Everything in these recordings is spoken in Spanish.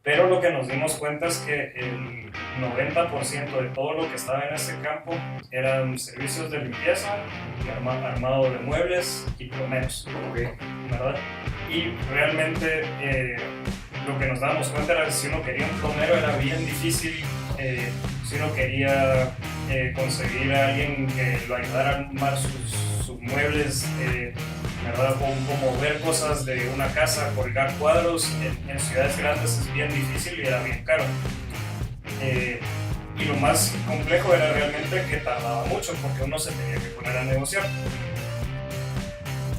pero lo que nos dimos cuenta es que el 90% de todo lo que estaba en ese campo eran servicios de limpieza, y armado de muebles y plomeros, ¿verdad? Y realmente lo que nos dábamos cuenta era que si uno quería un plomero era bien difícil, si uno quería conseguir a alguien que lo ayudara a armar sus muebles, ¿verdad? O mover cosas de una casa, colgar cuadros, en ciudades grandes es bien difícil y era bien caro. Y lo más complejo era realmente que tardaba mucho porque uno se tenía que poner a negociar.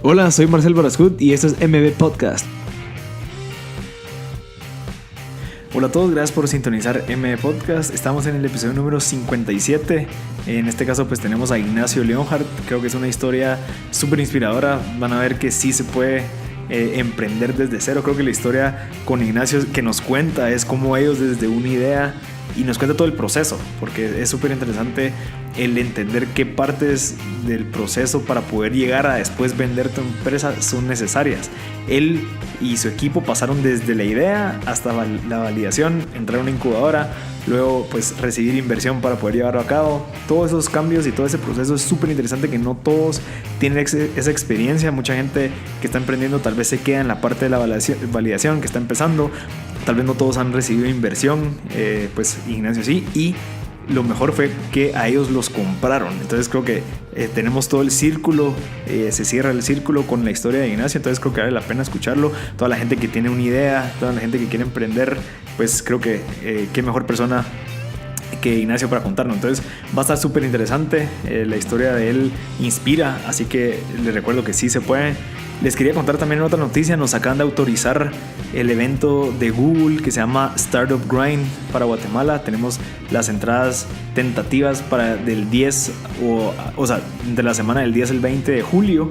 Hola, soy Marcel Barascut y esto es MB Podcast. Hola a todos, gracias por sintonizar MB Podcast. Estamos en el episodio número 57. En este caso pues tenemos a Ignacio Leonhardt. Creo que es una historia súper inspiradora. Van a ver que sí se puede emprender desde cero. Creo que la historia con Ignacio que nos cuenta es cómo ellos desde una idea y nos cuenta todo el proceso, porque es súper interesante el entender qué partes del proceso para poder llegar a después vender tu empresa son necesarias. Él y su equipo pasaron desde la idea hasta la validación, entrar a una incubadora, luego pues recibir inversión para poder llevarlo a cabo. Todos esos cambios y todo ese proceso es súper interesante, que no todos tienen esa experiencia. Mucha gente que está emprendiendo tal vez se queda en la parte de la validación, que está empezando. Tal vez no todos han recibido inversión, pues Ignacio sí, y lo mejor fue que a ellos los compraron. Entonces creo que tenemos todo el círculo, se cierra el círculo con la historia de Ignacio. Entonces creo que vale la pena escucharlo. Toda la gente que tiene una idea, toda la gente que quiere emprender, pues creo que qué mejor persona que Ignacio para contarnos. Entonces va a estar súper interesante. La historia de él inspira, así que les recuerdo que sí se puede. Les quería contar también otra noticia. Nos acaban de autorizar el evento de Google que se llama Startup Grind para Guatemala. Tenemos las entradas tentativas para del 10 o sea, de la semana del 10 al 20 de julio,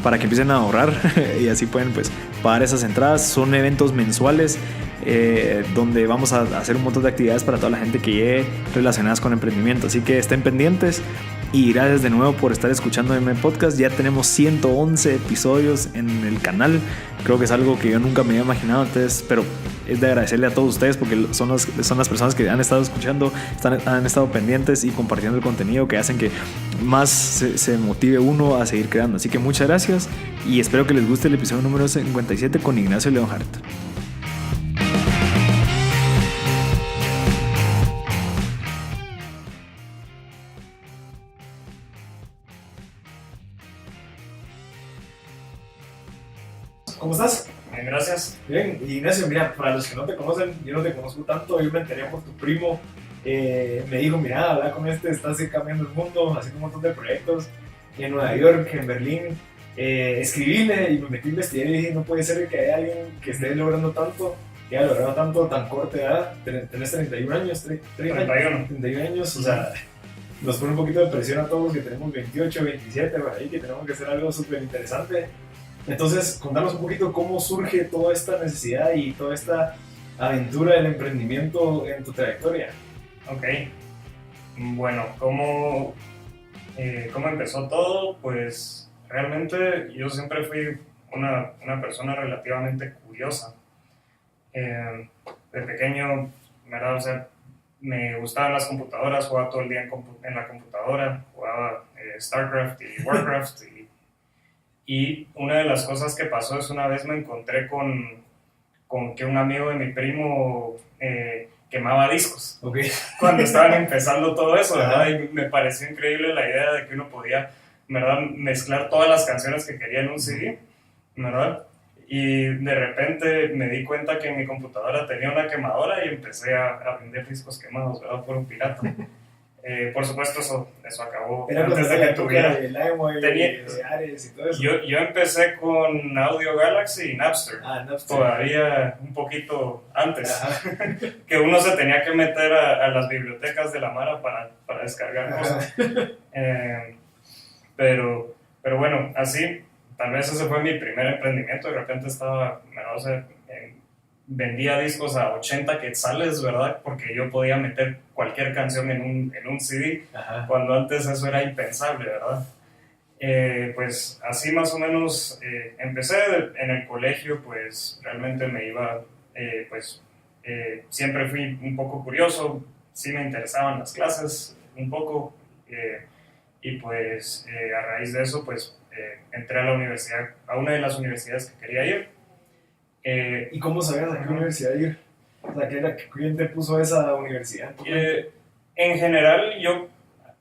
para que empiecen a ahorrar y así pueden pues pagar esas entradas. Son eventos mensuales donde vamos a hacer un montón de actividades para toda la gente que llegue relacionadas con emprendimiento. Así que estén pendientes. Y gracias de nuevo por estar escuchando mi podcast. Ya tenemos 111 episodios en el canal. Creo que es algo que yo nunca me había imaginado. Entonces, pero es de agradecerle a todos ustedes, porque son las personas que han estado escuchando, han estado pendientes y compartiendo el contenido, que hacen que más se motive uno a seguir creando. Así que muchas gracias y espero que les guste el episodio número 57 con Ignacio Leonhardt. ¿Cómo estás? Bien, gracias. Bien, Ignacio, mira, para los que no te conocen, yo no te conozco tanto, yo me enteré por tu primo. Me dijo, mira, habla con está así cambiando el mundo, haciendo un montón de proyectos en Nueva York, en Berlín. Escribíle y me metí a investigar y dije, no puede ser que haya alguien que esté logrando tanto, que haya logrado tanto tan corta edad. Tenés 31 años, 31 años, o sea, nos pone un poquito de presión a todos que tenemos 28, 27, por ahí, que tenemos que hacer algo súper interesante. Entonces, contanos un poquito cómo surge toda esta necesidad y toda esta aventura del emprendimiento en tu trayectoria. Ok, bueno, ¿cómo empezó todo? Pues realmente yo siempre fui una persona relativamente curiosa. De pequeño, ¿verdad? O sea, me gustaban las computadoras, jugaba todo el día en la computadora, jugaba StarCraft y Warcraft. Y una de las cosas que pasó es una vez me encontré con que un amigo de mi primo quemaba discos. Okay. Cuando estaban empezando todo eso, ¿verdad? Y me pareció increíble la idea de que uno podía, ¿verdad?, mezclar todas las canciones que quería en un CD, ¿verdad? Y de repente me di cuenta que en mi computadora tenía una quemadora y empecé a vender discos quemados, ¿verdad?, por un pirata. Por supuesto, eso acabó era antes de que tuviera. Ares y todo eso. Yo empecé con Audio Galaxy y Napster. Napster. Todavía un poquito antes. Que uno se tenía que meter a las bibliotecas de la Mara para descargar cosas. Pero bueno, así, tal vez ese fue mi primer emprendimiento. De repente vendía discos a 80 quetzales, ¿verdad? Porque yo podía meter cualquier canción en un CD, cuando antes eso era impensable, ¿verdad? Pues así más o menos empecé. En el colegio, pues realmente me iba pues siempre fui un poco curioso, sí me interesaban las clases un poco, y pues a raíz de eso pues entré a la universidad, a una de las universidades que quería ir. ¿Y cómo sabías a qué universidad ir? O sea, ¿quién te puso a esa universidad? En general, yo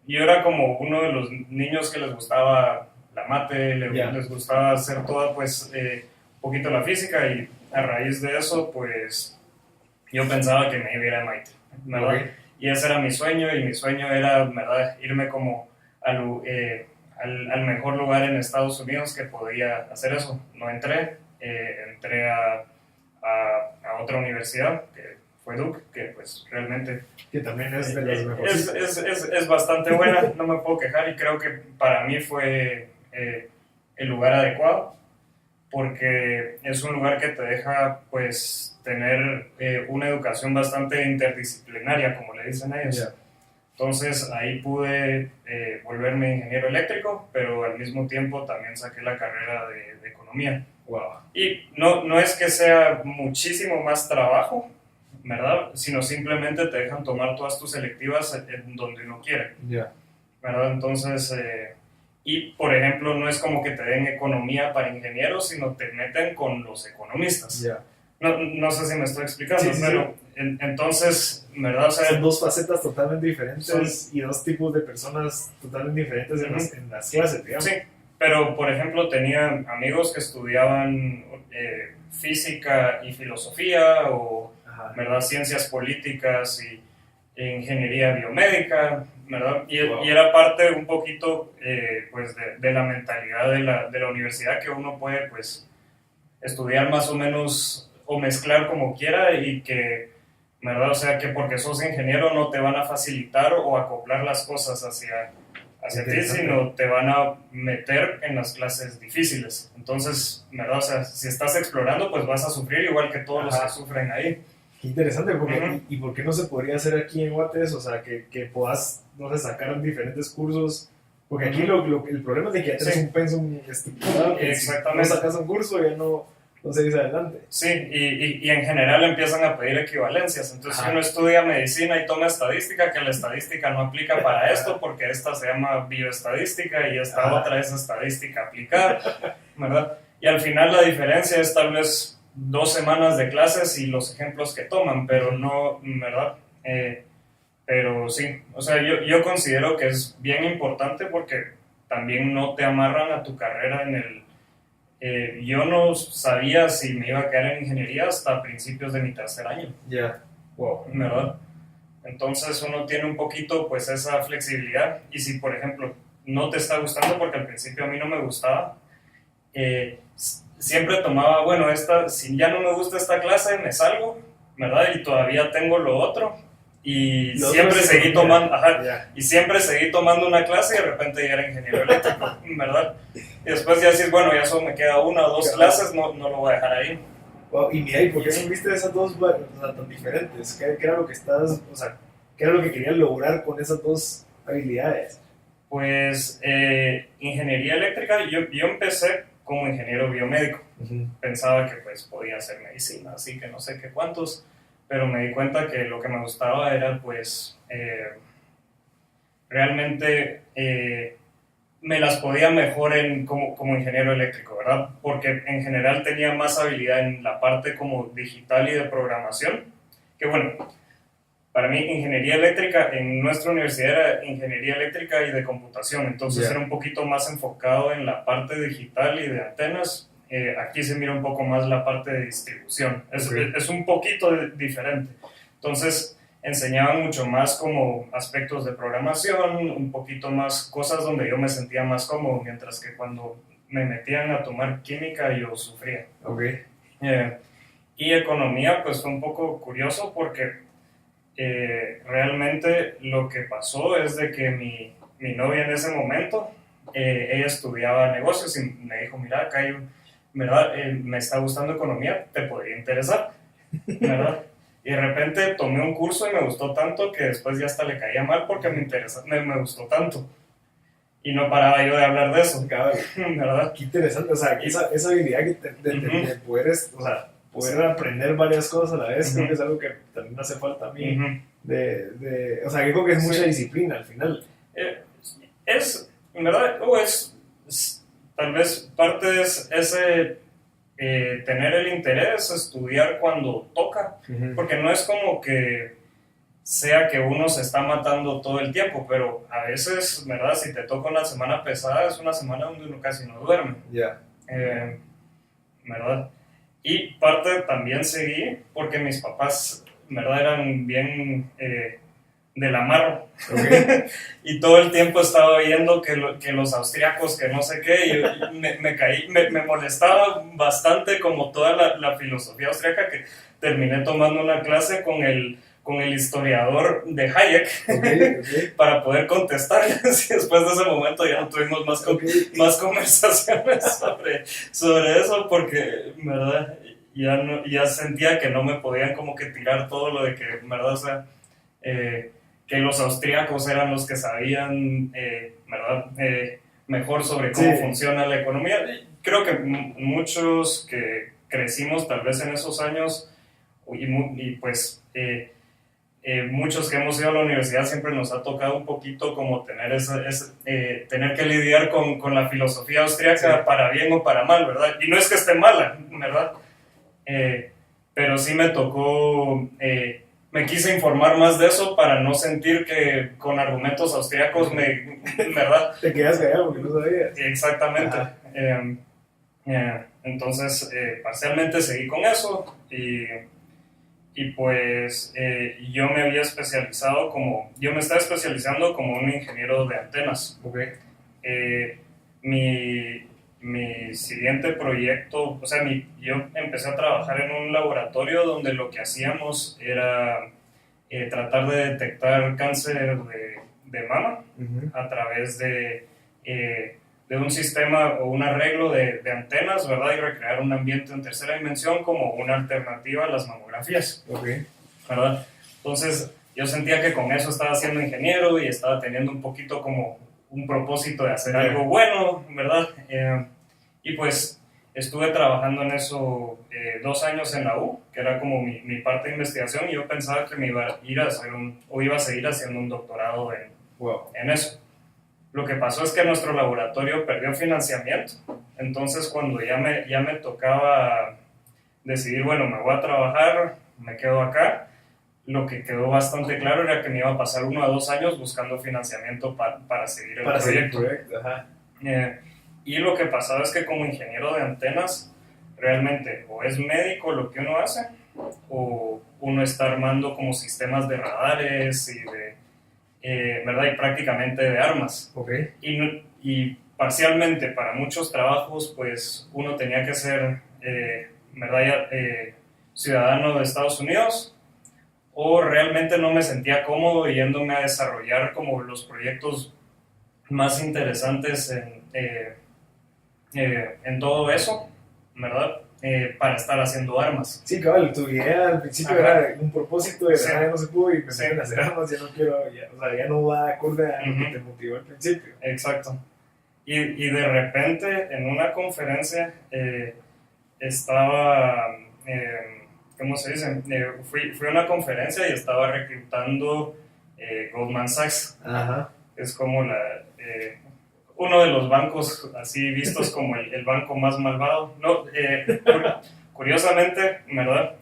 era como uno de los niños que les gustaba la mate, les gustaba hacer toda, pues, un poquito la física, y a raíz de eso, pues, yo pensaba que me iba a ir a MIT, ¿verdad? Okay. Y ese era mi sueño, y mi sueño era, ¿verdad?, irme como al mejor lugar en Estados Unidos que podía hacer eso. No entré, entré a otra universidad, que fue Duke, que pues realmente... Que también es de las mejores. Es bastante buena, no me puedo quejar, y creo que para mí fue el lugar adecuado, porque es un lugar que te deja pues tener una educación bastante interdisciplinaria, como le dicen ellos. Yeah. Entonces ahí pude volverme ingeniero eléctrico, pero al mismo tiempo también saqué la carrera de economía. Wow. Y no es que sea muchísimo más trabajo, ¿verdad? Sino simplemente te dejan tomar todas tus selectivas en donde uno quiere. Yeah. ¿Verdad? Entonces, y por ejemplo, no es como que te den economía para ingenieros, sino te meten con los economistas. Yeah. No sé si me estoy explicando, sí, pero sí. Entonces, ¿verdad? O sea, son dos facetas totalmente diferentes y dos tipos de personas totalmente diferentes en las clases, digamos. Sí, pero por ejemplo tenía amigos que estudiaban física y filosofía, o ¿verdad?, ciencias políticas y ingeniería biomédica, ¿verdad? Y era parte un poquito pues de la mentalidad de la universidad, que uno puede pues estudiar más o menos o mezclar como quiera, y que, ¿verdad? O sea, que porque sos ingeniero no te van a facilitar o acoplar las cosas hacia ti, sino te van a meter en las clases difíciles. Entonces, ¿verdad? O sea, si estás explorando, pues vas a sufrir igual que todos los que sufren ahí. Qué interesante, porque, ¿y por qué no se podría hacer aquí en Guates? O sea, que puedas, no sé, sacar diferentes cursos. Porque aquí el problema es de que ya tienes un pensum estructurado, que exactamente. Si no sacas un curso ya no seguís adelante. Sí, y en general empiezan a pedir equivalencias. Entonces, si uno estudia medicina y toma estadística, que la estadística no aplica para esto, porque esta se llama bioestadística y esta otra es estadística aplicada, ¿verdad? Y al final la diferencia es tal vez 2 semanas de clases y los ejemplos que toman, pero no, ¿verdad? Pero sí, o sea, yo considero que es bien importante, porque también no te amarran a tu carrera en el... yo no sabía si me iba a quedar en ingeniería hasta principios de mi 3er año. Ya, wow. ¿Verdad? Entonces uno tiene un poquito pues esa flexibilidad, y si por ejemplo no te está gustando, porque al principio a mí no me gustaba, siempre tomaba, bueno, si ya no me gusta esta clase me salgo, ¿verdad? Y todavía tengo lo otro. Y siempre seguí tomando, y siempre seguí tomando una clase, y de repente ya era ingeniero eléctrico, ¿verdad? Y después ya decís, bueno, ya solo me queda 1 o 2 clases, no lo voy a dejar ahí. Wow, y mira, ¿y por qué no viste esas dos tan diferentes? ¿Qué era lo que qué era lo que querías lograr con esas dos habilidades? Pues, ingeniería eléctrica, yo empecé como ingeniero biomédico. Pensaba que pues podía hacer medicina, así que no sé qué cuántos, pero me di cuenta que lo que me gustaba era pues realmente me las podía mejor como ingeniero eléctrico, ¿verdad? Porque en general tenía más habilidad en la parte como digital y de programación, que bueno, para mí ingeniería eléctrica en nuestra universidad era ingeniería eléctrica y de computación, entonces era un poquito más enfocado en la parte digital y de antenas. Aquí se mira un poco más la parte de distribución, es un poquito diferente. Entonces enseñaban mucho más como aspectos de programación, un poquito más cosas donde yo me sentía más cómodo, mientras que cuando me metían a tomar química yo sufría. Y economía pues fue un poco curioso, porque realmente lo que pasó es de que mi novia en ese momento, ella estudiaba negocios y me dijo, mira, acá hay ¿verdad? Me está gustando economía, te podría interesar, ¿verdad? Y de repente tomé un curso y me gustó tanto que después ya hasta le caía mal, porque me gustó tanto. Y no paraba yo de hablar de eso, ¿verdad? Qué interesante, o sea, esa habilidad de poder, o sea, poder aprender varias cosas a la vez, creo que es algo que también hace falta a mí. O sea, creo que es mucha disciplina al final. En verdad, tal vez parte de ese tener el interés, estudiar cuando toca, porque no es como que sea que uno se está matando todo el tiempo, pero a veces, ¿verdad? Si te toca una semana pesada, es una semana donde uno casi no duerme. ¿Verdad? Y parte también seguí porque mis papás, ¿verdad? Eran bien del amarro. Y todo el tiempo estaba oyendo que los austriacos, que no sé qué, y me molestaba bastante como toda la filosofía austriaca, que terminé tomando una clase con el historiador de Hayek para poder contestarles, y después de ese momento ya no tuvimos más conversaciones sobre eso, porque verdad ya sentía que no me podían como que tirar todo lo de que verdad, o sea, que los austríacos eran los que sabían verdad, mejor sobre cómo funciona la economía. Creo que muchos que crecimos tal vez en esos años y pues muchos que hemos ido a la universidad siempre nos ha tocado un poquito como tener tener que lidiar con la filosofía austríaca, para bien o para mal, ¿verdad? Y no es que esté mala, ¿verdad? Pero sí me tocó, me quise informar más de eso para no sentir que con argumentos austríacos ¿verdad? Te quedas callado porque no sabías. Exactamente. Entonces, parcialmente seguí con eso y pues yo me había especializado yo me estaba especializando como un ingeniero de antenas. Mi siguiente proyecto, o sea, yo empecé a trabajar en un laboratorio donde lo que hacíamos era tratar de detectar cáncer de mama a través de un sistema o un arreglo de antenas, ¿verdad? Y recrear un ambiente en tercera dimensión como una alternativa a las mamografías, ¿verdad? Entonces, yo sentía que con eso estaba siendo ingeniero y estaba teniendo un poquito como un propósito de hacer algo bueno, ¿verdad? Y pues estuve trabajando en eso 2 años en la U, que era como mi parte de investigación, y yo pensaba que me iba a ir a hacer iba a seguir haciendo un doctorado en eso. Lo que pasó es que nuestro laboratorio perdió financiamiento, entonces cuando ya me tocaba decidir, bueno, me voy a trabajar, me quedo acá, lo que quedó bastante claro era que me iba a pasar 1 a 2 años buscando financiamiento para seguir el proyecto. Y lo que pasaba es que como ingeniero de antenas, realmente o es médico lo que uno hace, o uno está armando como sistemas de radares y ¿verdad? Y prácticamente de armas. Y parcialmente para muchos trabajos, pues uno tenía que ser ¿verdad? Ciudadano de Estados Unidos, o realmente no me sentía cómodo yéndome a desarrollar como los proyectos más interesantes en todo eso, ¿verdad? Para estar haciendo armas. Sí, cabal, tu idea al principio era un propósito de ya no se pudo y me a hacer armas, ya no quiero, ya no va acorde a lo que te motivó al principio. Exacto. Y de repente en una conferencia estaba, ¿cómo se dice? Fui a una conferencia y estaba reclutando Goldman Sachs. Es como uno de los bancos así vistos como el banco más malvado. No, curiosamente, ¿verdad?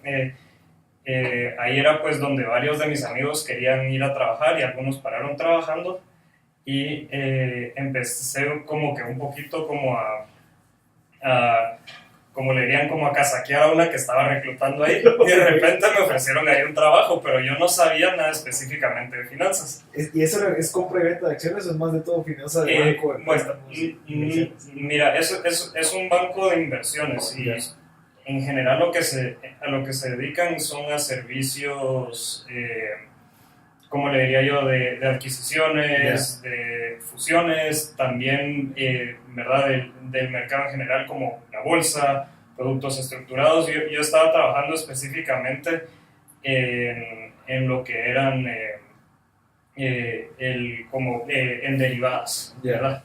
Ahí era pues donde varios de mis amigos querían ir a trabajar y algunos pararon trabajando, y empecé como que un poquito como como le dirían, como a casaquear a una que estaba reclutando ahí, y de repente me ofrecieron ahí un trabajo, pero yo no sabía nada específicamente de finanzas. ¿Y eso es compra y venta de acciones o es más de todo finanzas de banco? Mira, es un banco de inversiones, y en general a lo que se dedican son a servicios, como le diría yo, de adquisiciones, de fusiones, también, ¿verdad? Del mercado en general, como la bolsa, productos estructurados. Yo estaba trabajando específicamente en lo que eran en derivadas, ¿verdad?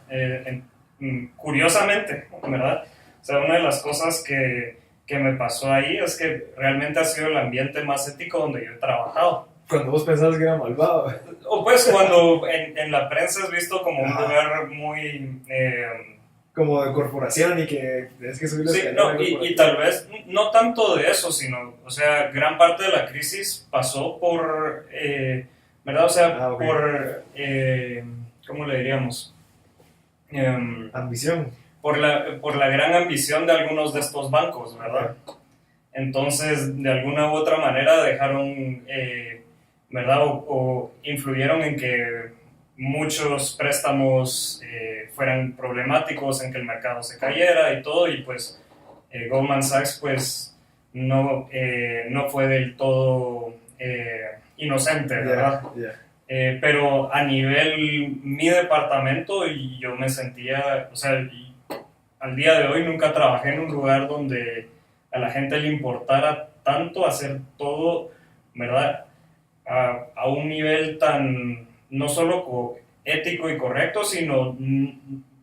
Curiosamente, ¿verdad? O sea, una de las cosas que que me pasó ahí es que realmente ha sido el ambiente más ético donde yo he trabajado. Cuando vos pensabas que era malvado. O pues cuando en la prensa es visto como un lugar muy... como de corporación y que tienes que subir la sí, escalera no, de y tal vez no tanto de eso, sino, o sea, gran parte de la crisis pasó por, ¿verdad? O sea, ok. por, ¿cómo le diríamos? Ambición. Por la gran ambición de algunos de estos bancos, ¿verdad? Entonces, de alguna u otra manera dejaron, ¿verdad? O influyeron en que muchos préstamos fueran problemáticos, en que el mercado se cayera y todo, y pues Goldman Sachs pues no fue del todo inocente, ¿verdad? Pero a nivel mi departamento, y yo me sentía, o sea, al día de hoy nunca trabajé en un lugar donde a la gente le importara tanto hacer todo, ¿verdad? A un nivel tan, no solo ético y correcto, sino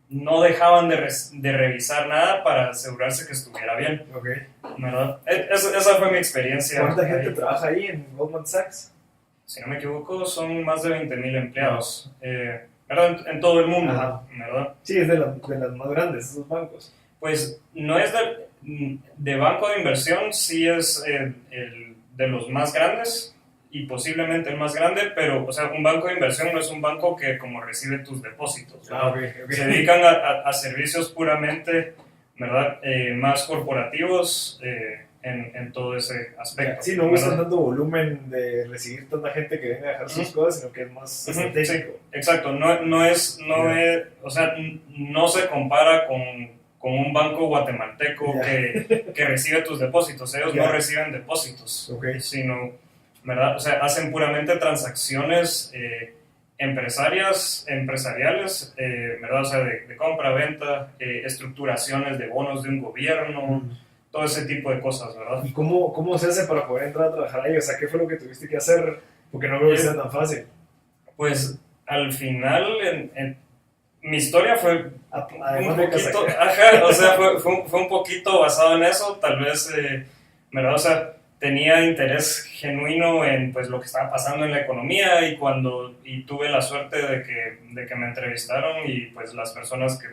no dejaban de revisar nada para asegurarse que estuviera bien, ¿verdad? Esa fue mi experiencia. ¿Cuánta gente trabaja ahí en Goldman Sachs? Si no me equivoco, son más de 20,000 empleados, ¿verdad? En todo el mundo, ¿verdad? Sí, es de las más grandes, esos bancos. Pues no es de banco de inversión, sí es de los más grandes y posiblemente el más grande, pero, o sea, un banco de inversión no es un banco que como recibe tus depósitos, ¿verdad? Se dedican a servicios puramente, ¿verdad? Más corporativos en todo ese aspecto. Sí, no usan tanto volumen de recibir tanta gente que venga a dejar sus cosas, sino que es más estratégico. Sí, exacto, no es, o sea, no se compara con un banco guatemalteco que recibe tus depósitos. Ellos no reciben depósitos, sino, ¿verdad? O sea, hacen puramente transacciones empresariales, ¿verdad? O sea, de compra, venta, estructuraciones de bonos de un gobierno, todo ese tipo de cosas, ¿verdad? ¿Y cómo se hace para poder entrar a trabajar ahí? O sea, ¿qué fue lo que tuviste que hacer? Porque no creo que sea tan fácil. Pues, al final, mi historia fue un poquito, o sea, fue un poquito basado en eso, tal vez, ¿verdad? O sea, tenía interés genuino en pues lo que estaba pasando en la economía y tuve la suerte de que me entrevistaron y pues las personas que,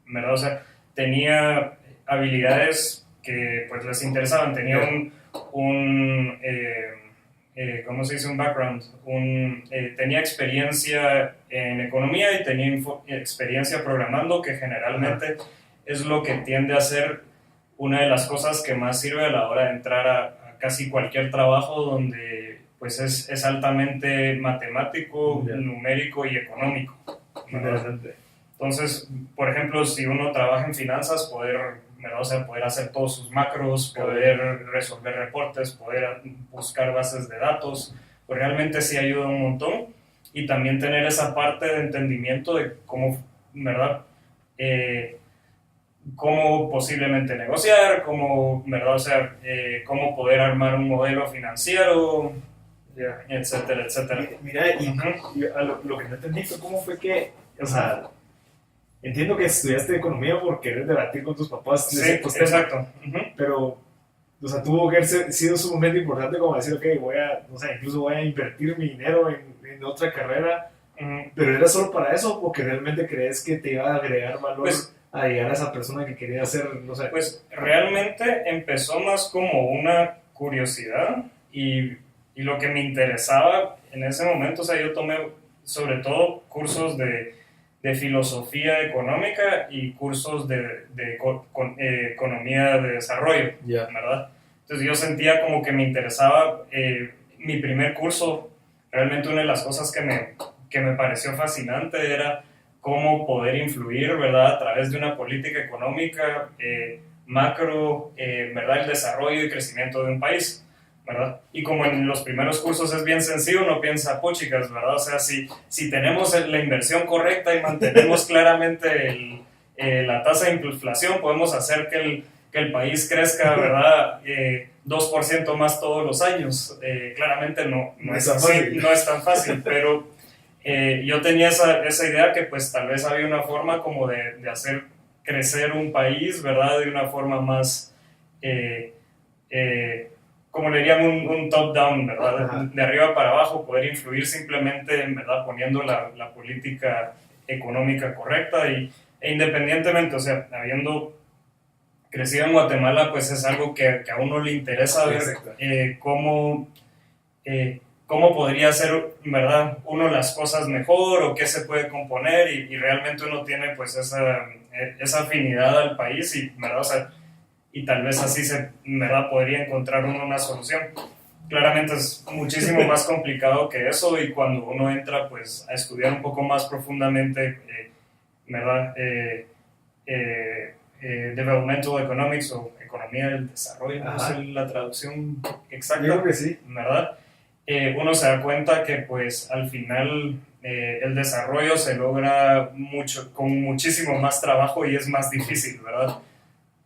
¿verdad? O sea, tenía habilidades que pues les interesaban, tenía ¿cómo se dice? Un background, tenía experiencia en economía y tenía experiencia programando, que generalmente es lo que tiende a ser una de las cosas que más sirve a la hora de entrar a casi cualquier trabajo donde pues es altamente matemático, numérico y económico. Interesante. Entonces, por ejemplo, si uno trabaja en finanzas, poder hacer todos sus macros, poder resolver reportes, poder buscar bases de datos, pues realmente sí ayuda un montón. Y también tener esa parte de entendimiento de cómo, ¿verdad? Cómo posiblemente negociar, cómo, ¿verdad? O sea, cómo poder armar un modelo financiero, etcétera, etcétera. Mira, lo que no entendí fue cómo fue que, o sea, entiendo que estudiaste economía por querer debatir con tus papás. Sí, exacto. Pero, o sea, tuvo que haber sido sumamente importante como decir, ok, incluso voy a invertir mi dinero en otra carrera. Pero ¿era solo para eso o que realmente crees que te iba a agregar valor a llegar a esa persona que quería hacer, no sé? Pues realmente empezó más como una curiosidad y lo que me interesaba en ese momento, o sea, yo tomé sobre todo cursos de filosofía económica y cursos de economía de desarrollo, ¿verdad? Entonces yo sentía como que me interesaba mi primer curso. Realmente una de las cosas que me pareció fascinante era cómo poder influir, ¿verdad? A través de una política económica macro, ¿verdad? El desarrollo y crecimiento de un país, ¿verdad? Y como en los primeros cursos es bien sencillo, uno piensa, chicas, ¿verdad? O sea, si tenemos la inversión correcta y mantenemos claramente la tasa de inflación, podemos hacer que el país crezca, ¿verdad? 2% más todos los años. Claramente no es tan fácil, pero yo tenía esa idea que pues tal vez había una forma como de hacer crecer un país, ¿verdad? De una forma más como le dirían, un top-down, ¿verdad? Ajá. De arriba para abajo, poder influir simplemente, ¿verdad? Poniendo la política económica correcta e independientemente, o sea, habiendo crecido en Guatemala, pues es algo que a uno le interesa ver Exacto. cómo podría hacer, ¿verdad? Uno las cosas mejor o qué se puede componer y realmente uno tiene pues esa afinidad al país y, ¿verdad? O sea, y tal vez así ¿verdad? Podría encontrar uno una solución. Claramente es muchísimo más complicado que eso y cuando uno entra pues a estudiar un poco más profundamente, ¿verdad? Developmental Economics o Economía del Desarrollo, no sé la traducción exacta, yo creo que sí, ¿verdad? Uno se da cuenta que pues al final el desarrollo se logra con muchísimo más trabajo y es más difícil, ¿verdad?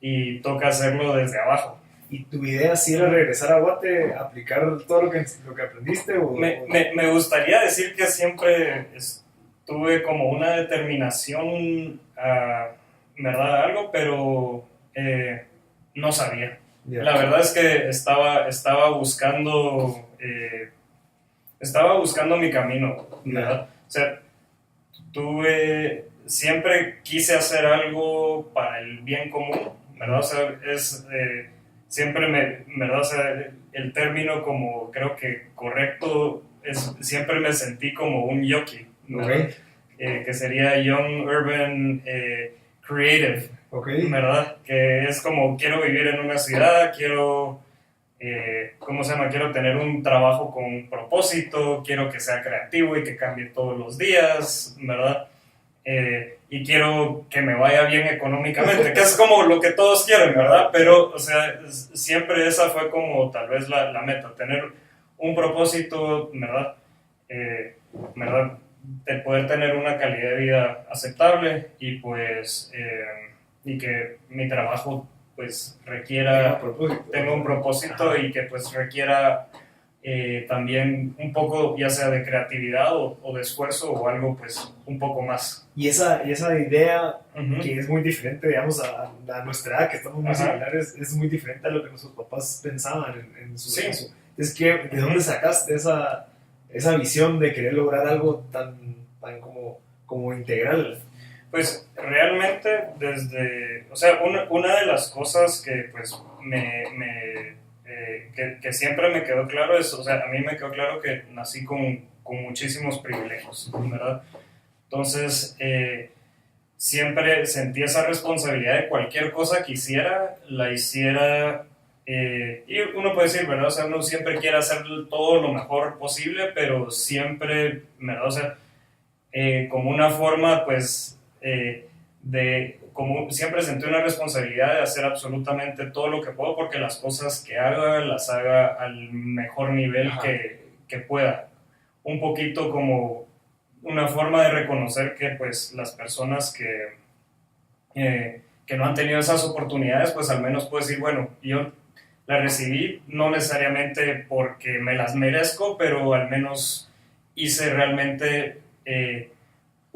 Y toca hacerlo desde abajo. ¿Y tu idea sí era regresar a Guate, aplicar todo lo que aprendiste? Me gustaría decir que siempre tuve como una determinación, ¿verdad? Algo, pero no sabía. Yeah. La verdad es que estaba buscando mi camino, ¿verdad? Yeah. O sea, siempre quise hacer algo para el bien común, ¿verdad? O sea, siempre ¿verdad? O sea, el término como creo que correcto siempre me sentí como un yoki, ¿verdad? Okay. Que sería Young Urban Creative, okay. ¿verdad? Que es como quiero vivir en una ciudad, quiero ¿cómo se llama? Quiero tener un trabajo con propósito, quiero que sea creativo y que cambie todos los días, ¿verdad? Y quiero que me vaya bien económicamente, que es como lo que todos quieren, ¿verdad? Pero, o sea, siempre esa fue como tal vez la meta, tener un propósito, ¿verdad? ¿Verdad? De poder tener una calidad de vida aceptable y pues, y que mi trabajo pues tenga un propósito y que pues requiera también un poco ya sea de creatividad o de esfuerzo o algo pues un poco más. Y esa idea que es muy diferente, digamos, a nuestra edad, que estamos muy similares, es muy diferente a lo que nuestros papás pensaban en su caso. Es que, ¿de dónde sacaste esa visión de querer lograr algo tan como integral? Pues realmente o sea, una de las cosas que pues que siempre me quedó claro es, o sea, a mí me quedó claro que nací con muchísimos privilegios, ¿verdad? Entonces, siempre sentí esa responsabilidad de cualquier cosa que la hiciera, y uno puede decir, ¿verdad? O sea, uno siempre quiere hacer todo lo mejor posible, pero siempre, ¿verdad? O sea, como una forma, pues, como siempre sentí una responsabilidad de hacer absolutamente todo lo que puedo porque las cosas que haga las haga al mejor nivel que pueda. Un poquito como una forma de reconocer que pues las personas que no han tenido esas oportunidades, pues al menos puedo decir, bueno, yo la recibí no necesariamente porque me las merezco, pero al menos hice realmente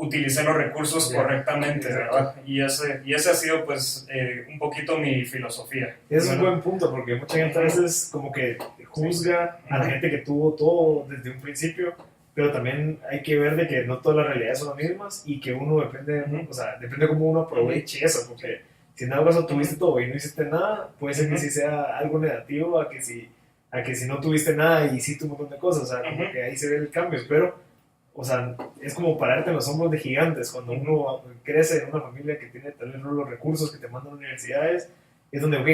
utilicé los recursos correctamente, ¿verdad? Y ese ha sido, pues, un poquito mi filosofía. Es un buen punto, porque mucha gente a veces como que juzga a la gente que tuvo todo desde un principio, pero también hay que ver de que no todas las realidades son las mismas y que uno depende, o sea, depende cómo uno aproveche eso, porque si en algo caso tuviste todo y no hiciste nada, puede ser que sí sea algo negativo a que si no tuviste nada y hiciste un montón de cosas, o sea, como que ahí se ve el cambio, pero o sea, es como pararte en los hombros de gigantes. Cuando uno crece en una familia que tiene tal vez los recursos que te mandan a universidades, es donde, ok,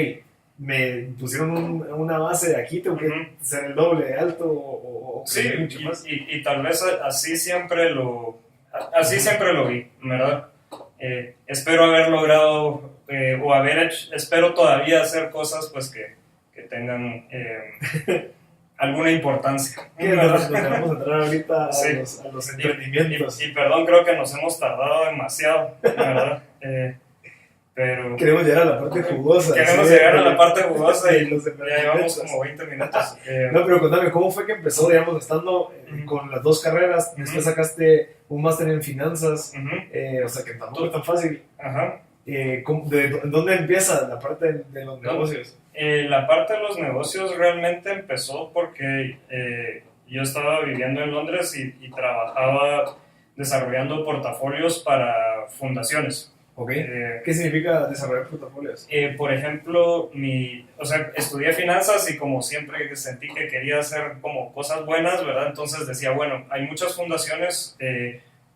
me pusieron una base de aquí, tengo que ser el doble de alto o sí, mucho más. Y tal vez así siempre lo vi, ¿verdad? Espero haber logrado espero todavía hacer cosas pues que tengan alguna importancia. Nos vamos a entrar ahorita a los emprendimientos. Y perdón, creo que nos hemos tardado demasiado, ¿verdad? Pero queremos llegar a la parte jugosa. Queremos llegar a la parte jugosa y ya llevamos como 20 minutos. No, pero contame, ¿cómo fue que empezó, digamos, estando con las dos carreras? Después sacaste un máster en finanzas, o sea que tampoco es tan fácil. ¿De dónde empieza la parte de los negocios? La parte de los negocios realmente empezó porque yo estaba viviendo en Londres y trabajaba desarrollando portafolios para fundaciones. Ok. ¿Qué significa desarrollar portafolios? Por ejemplo, o sea, estudié finanzas y como siempre sentí que quería hacer como cosas buenas, ¿verdad? Entonces decía, bueno, hay muchas fundaciones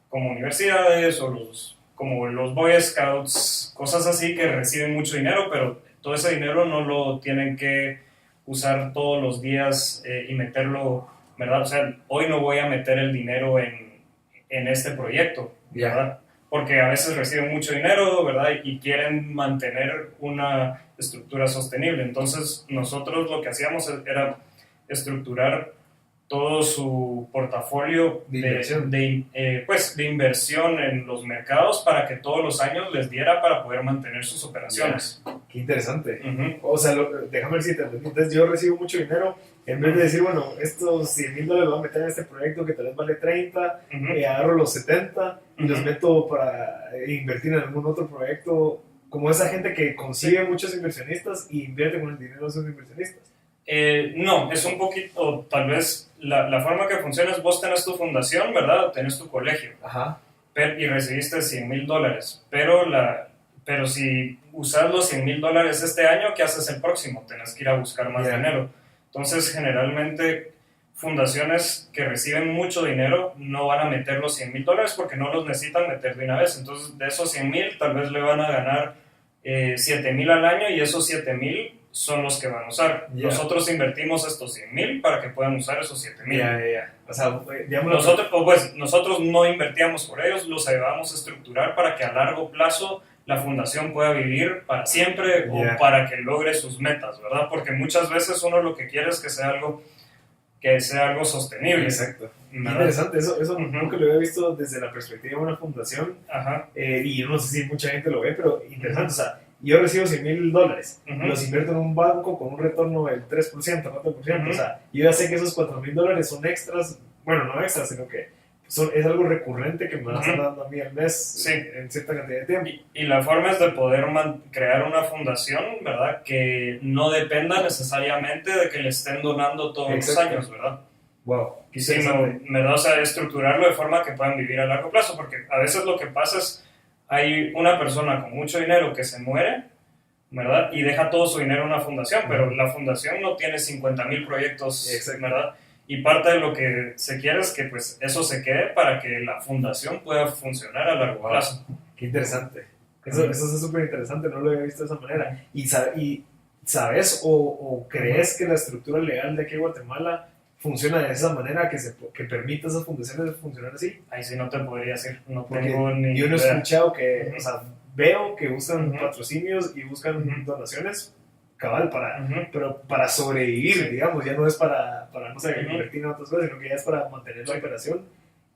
como universidades o como los Boy Scouts, cosas así que reciben mucho dinero, pero todo ese dinero no lo tienen que usar todos los días y meterlo, ¿verdad? O sea, hoy no voy a meter el dinero en este proyecto, ¿verdad? Porque a veces reciben mucho dinero, ¿verdad? Y quieren mantener una estructura sostenible. Entonces, nosotros lo que hacíamos era estructurar todo su portafolio de inversión en los mercados para que todos los años les diera para poder mantener sus operaciones. Qué interesante. Uh-huh. O sea, déjame ver si te entendí. Entonces, yo recibo mucho dinero. En vez de decir, bueno, estos $100,000 los voy a meter en este proyecto que tal vez vale 30, Uh-huh. Agarro los 70 y los Uh-huh. meto para invertir en algún otro proyecto, como esa gente que consigue muchos inversionistas y invierte con el dinero de esos inversionistas. No, es un poquito, tal vez la forma que funciona es vos tenés tu fundación, ¿verdad? Tenés tu colegio. Ajá. Y recibiste $100,000, pero si usas los $100,000 este año, ¿qué haces el próximo? Tenés que ir a buscar más dinero. Entonces, generalmente, fundaciones que reciben mucho dinero no van a meter los $100,000 porque no los necesitan meter de una vez. Entonces, de esos 100,000, tal vez le van a ganar 7,000 al año y esos 7,000 son los que van a usar. Nosotros invertimos estos 100,000 para que puedan usar esos 7,000. O sea, digamos, nosotros no invertíamos por ellos, los ayudábamos a estructurar para que a largo plazo la fundación pueda vivir para siempre o para que logre sus metas, ¿verdad? Porque muchas veces uno lo que quiere es que sea algo sostenible. Exacto. Interesante, eso nunca lo había visto desde la perspectiva de una fundación. Ajá. Y yo no sé si mucha gente lo ve, pero interesante. O sea, yo recibo $100,000, los invierto en un banco con un retorno del 3%, 4%. O sea, yo ya sé que esos $4,000 son extras, bueno, no extras, sino que es algo recurrente que me van a estar dando a mí al mes en cierta cantidad de tiempo. Y la forma es de poder crear una fundación, ¿verdad? Que no dependa necesariamente de que le estén donando todos los años, ¿verdad? Wow. Sino, ¿verdad? O sea, estructurarlo de forma que puedan vivir a largo plazo, porque a veces lo que pasa es hay una persona con mucho dinero que se muere, ¿verdad? Y deja todo su dinero en una fundación, pero la fundación no tiene 50,000 proyectos, ¿verdad? Y parte de lo que se quiere es que pues, eso se quede para que la fundación pueda funcionar a largo plazo. Qué interesante. Eso es súper interesante, no lo había visto de esa manera. ¿Y sabes o crees que la estructura legal de aquí en Guatemala funciona de esa manera, que permita a esas fundaciones funcionar así? Ahí sí no te podría decir, no tengo ni yo no he idea. escuchado que, o sea, veo que buscan patrocinios y buscan donaciones, cabal, pero para sobrevivir, digamos, ya no es para no sé, invertir en otras cosas, sino que ya es para mantener la operación.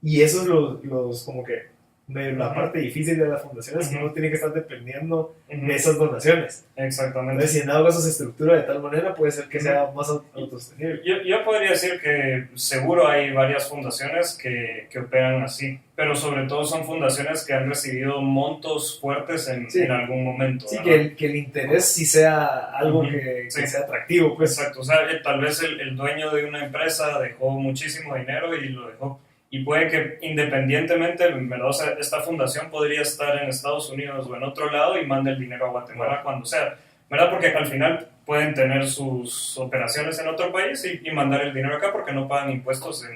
Y eso es como que la parte difícil de las fundaciones, que uno tiene que estar dependiendo de esas donaciones. Exactamente. Entonces, si en dado caso se estructura de tal manera, puede ser que sea más autosostenible. Yo podría decir que seguro hay varias fundaciones que operan así, pero sobre todo son fundaciones que han recibido montos fuertes en algún momento. Sí, que el interés sí sea algo que sea atractivo. Pues. Exacto, o sea, tal vez el dueño de una empresa dejó muchísimo dinero y lo dejó. Y puede que independientemente, ¿verdad? O sea, esta fundación podría estar en Estados Unidos o en otro lado y mande el dinero a Guatemala cuando sea, ¿verdad? Porque al final pueden tener sus operaciones en otro país y mandar el dinero acá porque no pagan impuestos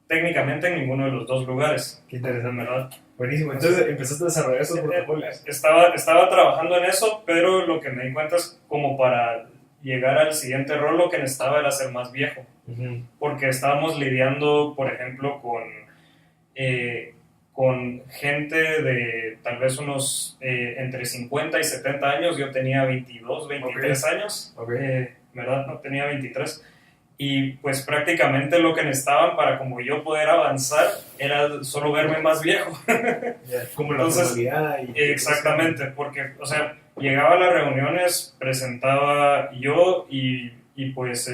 técnicamente en ninguno de los dos lugares. Qué interesante, ¿verdad? Buenísimo. Entonces empezaste a desarrollar esos portafolios. Estaba trabajando en eso, pero lo que me di cuenta es como para llegar al siguiente rol lo que necesitaba era ser más viejo. Porque estábamos lidiando, por ejemplo, con gente de tal vez unos entre 50 y 70 años. Yo tenía 22, 23 años, ¿verdad? No, tenía 23. Y pues prácticamente lo que necesitaban para como yo poder avanzar era solo verme más viejo. Como la formalidad. Exactamente, porque, o sea, llegaba a las reuniones, presentaba yo y pues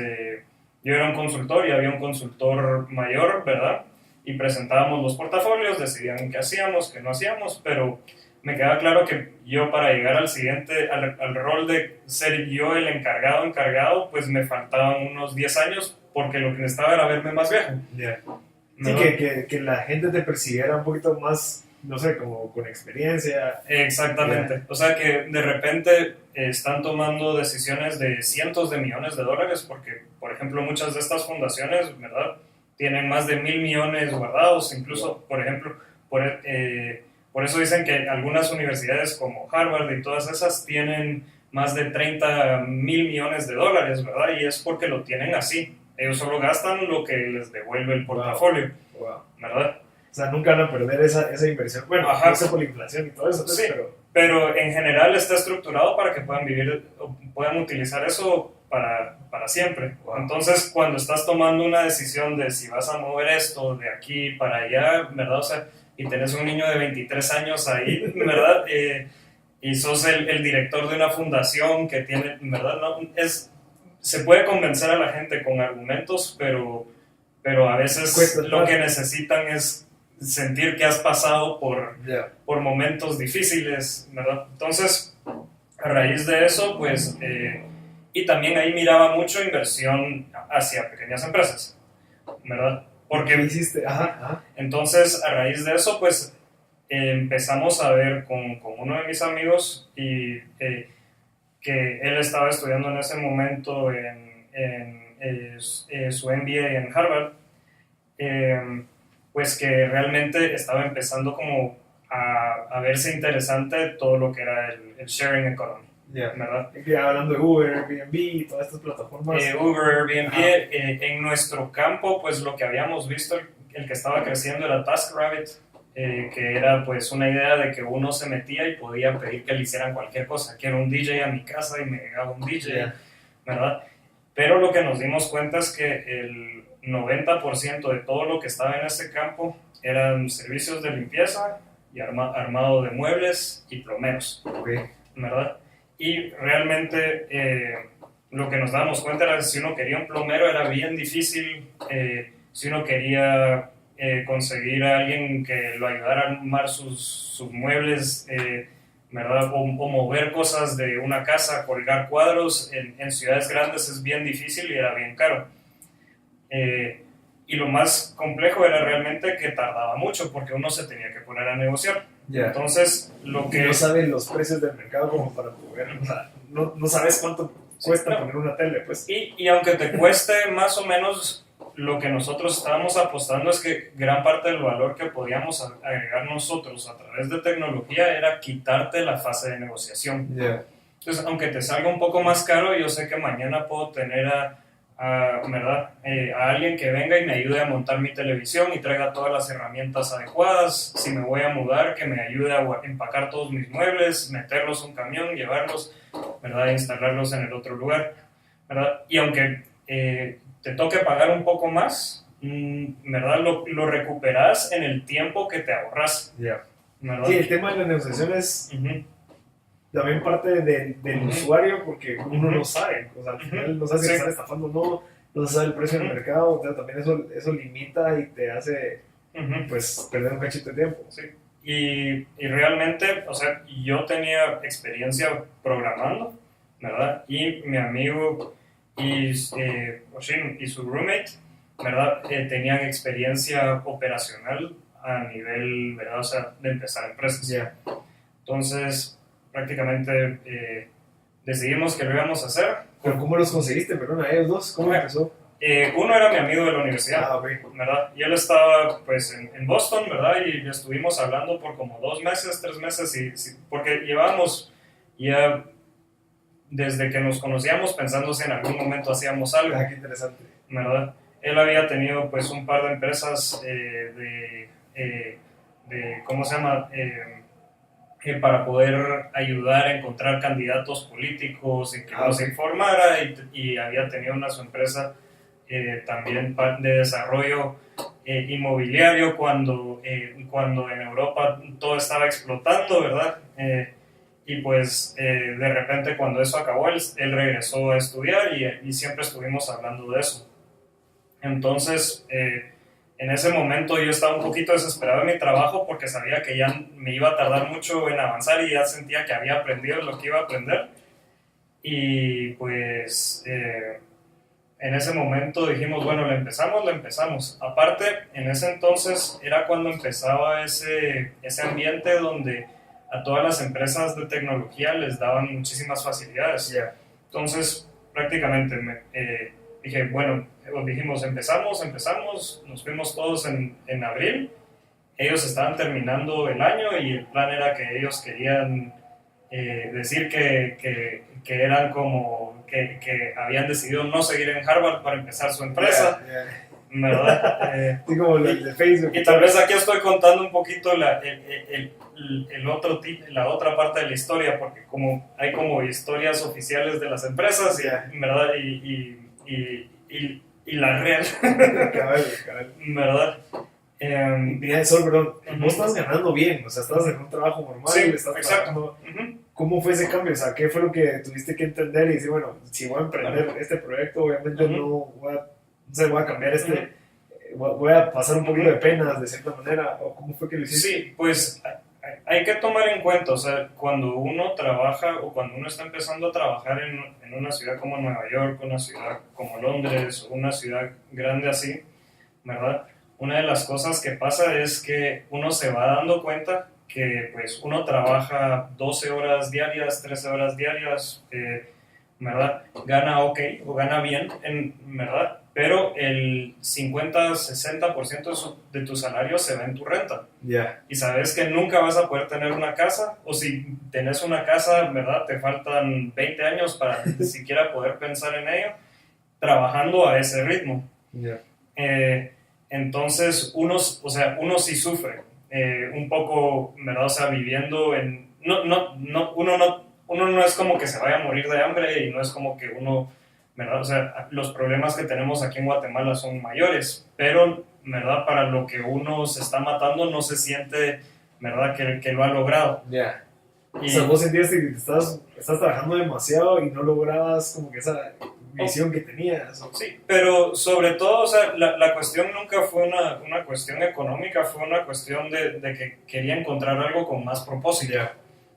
yo era un consultor y había un consultor mayor, ¿verdad? Y presentábamos los portafolios, decidían qué hacíamos, qué no hacíamos, pero me queda claro que yo para llegar al siguiente, al rol de ser yo el encargado, pues me faltaban unos 10 años porque lo que necesitaba era verme más viejo. Yeah. ¿No? Sí, que la gente te persiguiera un poquito más, no sé, como con experiencia. Exactamente. Yeah. O sea que de repente están tomando decisiones de cientos de millones de dólares porque, por ejemplo, muchas de estas fundaciones, ¿verdad?, tienen más de 1,000 millones guardados. Incluso, por ejemplo, por eso dicen que algunas universidades como Harvard y todas esas tienen más de 30,000 millones de dólares, ¿verdad? Y es porque lo tienen así. Ellos solo gastan lo que les devuelve el portafolio, Wow. ¿verdad? O sea, nunca van a perder esa inversión. Bueno, Ajá. no sé por la inflación y todo eso, Sí, pero en general está estructurado para que puedan utilizar eso para siempre. Wow. Entonces, cuando estás tomando una decisión de si vas a mover esto de aquí para allá, ¿verdad? O sea, y tenés un niño de 23 años ahí, ¿verdad? Y sos el director de una fundación que tiene, ¿verdad? No, se puede convencer a la gente con argumentos, pero a veces lo que necesitan es sentir que has pasado por momentos difíciles, ¿verdad? Entonces, a raíz de eso, pues, y también ahí miraba mucho inversión hacia pequeñas empresas, ¿verdad? Porque ¿qué hiciste? Ajá. Entonces, a raíz de eso, pues, empezamos a ver con uno de mis amigos y que él estaba estudiando en ese momento su MBA en Harvard, pues que realmente estaba empezando como a verse interesante todo lo que era el sharing economy, ¿verdad? Hablando de Uber, Airbnb y todas estas plataformas. Uber, Airbnb, en nuestro campo, pues lo que habíamos visto, el que estaba creciendo era TaskRabbit, que era pues una idea de que uno se metía y podía pedir que le hicieran cualquier cosa. Quiero un DJ a mi casa y me llegaba un DJ, ¿verdad? Pero lo que nos dimos cuenta es que el 90% de todo lo que estaba en ese campo eran servicios de limpieza y armado de muebles y plomeros, ¿verdad? Y realmente lo que nos dábamos cuenta era que si uno quería un plomero era bien difícil, si uno quería conseguir a alguien que lo ayudara a armar sus muebles, ¿verdad? O mover cosas de una casa, colgar cuadros, en ciudades grandes es bien difícil y era bien caro. Y lo más complejo era realmente que tardaba mucho porque uno se tenía que poner a negociar. Entonces, lo que... No saben los precios del mercado como para poder... O sea, no sabes cuánto cuesta poner una tele, pues. Y aunque te cueste más o menos, lo que nosotros estábamos apostando es que gran parte del valor que podíamos agregar nosotros a través de tecnología era quitarte la fase de negociación. Entonces, aunque te salga un poco más caro, yo sé que mañana puedo tener ¿verdad? A alguien que venga y me ayude a montar mi televisión y traiga todas las herramientas adecuadas. Si me voy a mudar, que me ayude a empacar todos mis muebles, meterlos en un camión, llevarlos, ¿verdad? E instalarlos en el otro lugar, ¿verdad? Y aunque te toque pagar un poco más, ¿verdad? Lo recuperas en el tiempo que te ahorras, ¿verdad? Sí, el tema de las negociaciones también parte del usuario, porque uno no sabe, o sea, al final no sabe si está estafando no sabe el precio del mercado, o sea, también eso limita y te hace pues perder un cachito de tiempo. Sí. Y realmente, o sea, yo tenía experiencia programando, ¿verdad? Y mi amigo Oshin y su roommate, ¿verdad? Tenían experiencia operacional a nivel, ¿verdad? O sea, de empezar empresas. Entonces, prácticamente decidimos que lo íbamos a hacer. ¿Pero cómo los conseguiste, perdón, a ellos dos? ¿Cómo empezó? Uno era mi amigo de la universidad, ¿verdad? Y él estaba pues en Boston, ¿verdad? Y estuvimos hablando por como 2 meses, 3 meses, porque llevábamos ya desde que nos conocíamos pensando si en algún momento hacíamos algo. Qué interesante. ¿Verdad? Él había tenido pues un par de empresas ¿cómo se llama? Para poder ayudar a encontrar candidatos políticos y que los informara, y había tenido su empresa también de desarrollo inmobiliario cuando en Europa todo estaba explotando, ¿verdad? Y pues de repente cuando eso acabó, él regresó a estudiar y siempre estuvimos hablando de eso. Entonces en ese momento yo estaba un poquito desesperado en mi trabajo porque sabía que ya me iba a tardar mucho en avanzar y ya sentía que había aprendido lo que iba a aprender. Y pues en ese momento dijimos, bueno, lo empezamos. Aparte, en ese entonces era cuando empezaba ese ambiente donde a todas las empresas de tecnología les daban muchísimas facilidades. Yeah. Entonces, prácticamente dije, bueno, dijimos, empezamos, nos fuimos todos en abril. Ellos estaban terminando el año y el plan era que ellos querían decir que eran como que habían decidido no seguir en Harvard para empezar su empresa, ¿verdad? Sí, como el de Facebook. Y tal vez aquí estoy contando un poquito la otra parte de la historia, porque como hay como historias oficiales de las empresas, ¿verdad? Y la real, Cabal. ¿verdad? Mira, Sol, perdón, vos estás ganando bien, o sea, estás en un trabajo normal, Sí, estás exacto. trabajando. ¿Cómo fue ese cambio? O sea, ¿qué fue lo que tuviste que entender y decir, bueno, si voy a emprender este proyecto, obviamente no voy a cambiar voy a pasar un poquito de penas de cierta manera? ¿O cómo fue que lo hiciste? Sí, pues hay que tomar en cuenta, o sea, cuando uno trabaja o cuando uno está empezando a trabajar en una ciudad como Nueva York, una ciudad como Londres, o una ciudad grande así, ¿verdad? Una de las cosas que pasa es que uno se va dando cuenta que pues uno trabaja 12 horas diarias, 13 horas diarias, ¿verdad? Gana ok o gana bien, ¿verdad? Pero el 50-60% de tu salario se va en tu renta. Ya. Y sabes que nunca vas a poder tener una casa, o si tenés una casa, ¿verdad? Te faltan 20 años para ni siquiera poder pensar en ello, trabajando a ese ritmo. Ya. Entonces, uno sí sufre un poco, ¿verdad? O sea, viviendo en... uno no es como que se vaya a morir de hambre y no es como que uno, ¿verdad? O sea, los problemas que tenemos aquí en Guatemala son mayores, pero, ¿verdad? Para lo que uno se está matando no se siente, ¿verdad? Que lo ha logrado. Ya. Y, o sea, vos sentías que estás trabajando demasiado y no lograbas como que esa visión que tenías. Sí, pero sobre todo, o sea, la cuestión nunca fue una cuestión económica, fue una cuestión de que quería encontrar algo con más propósito. Yeah.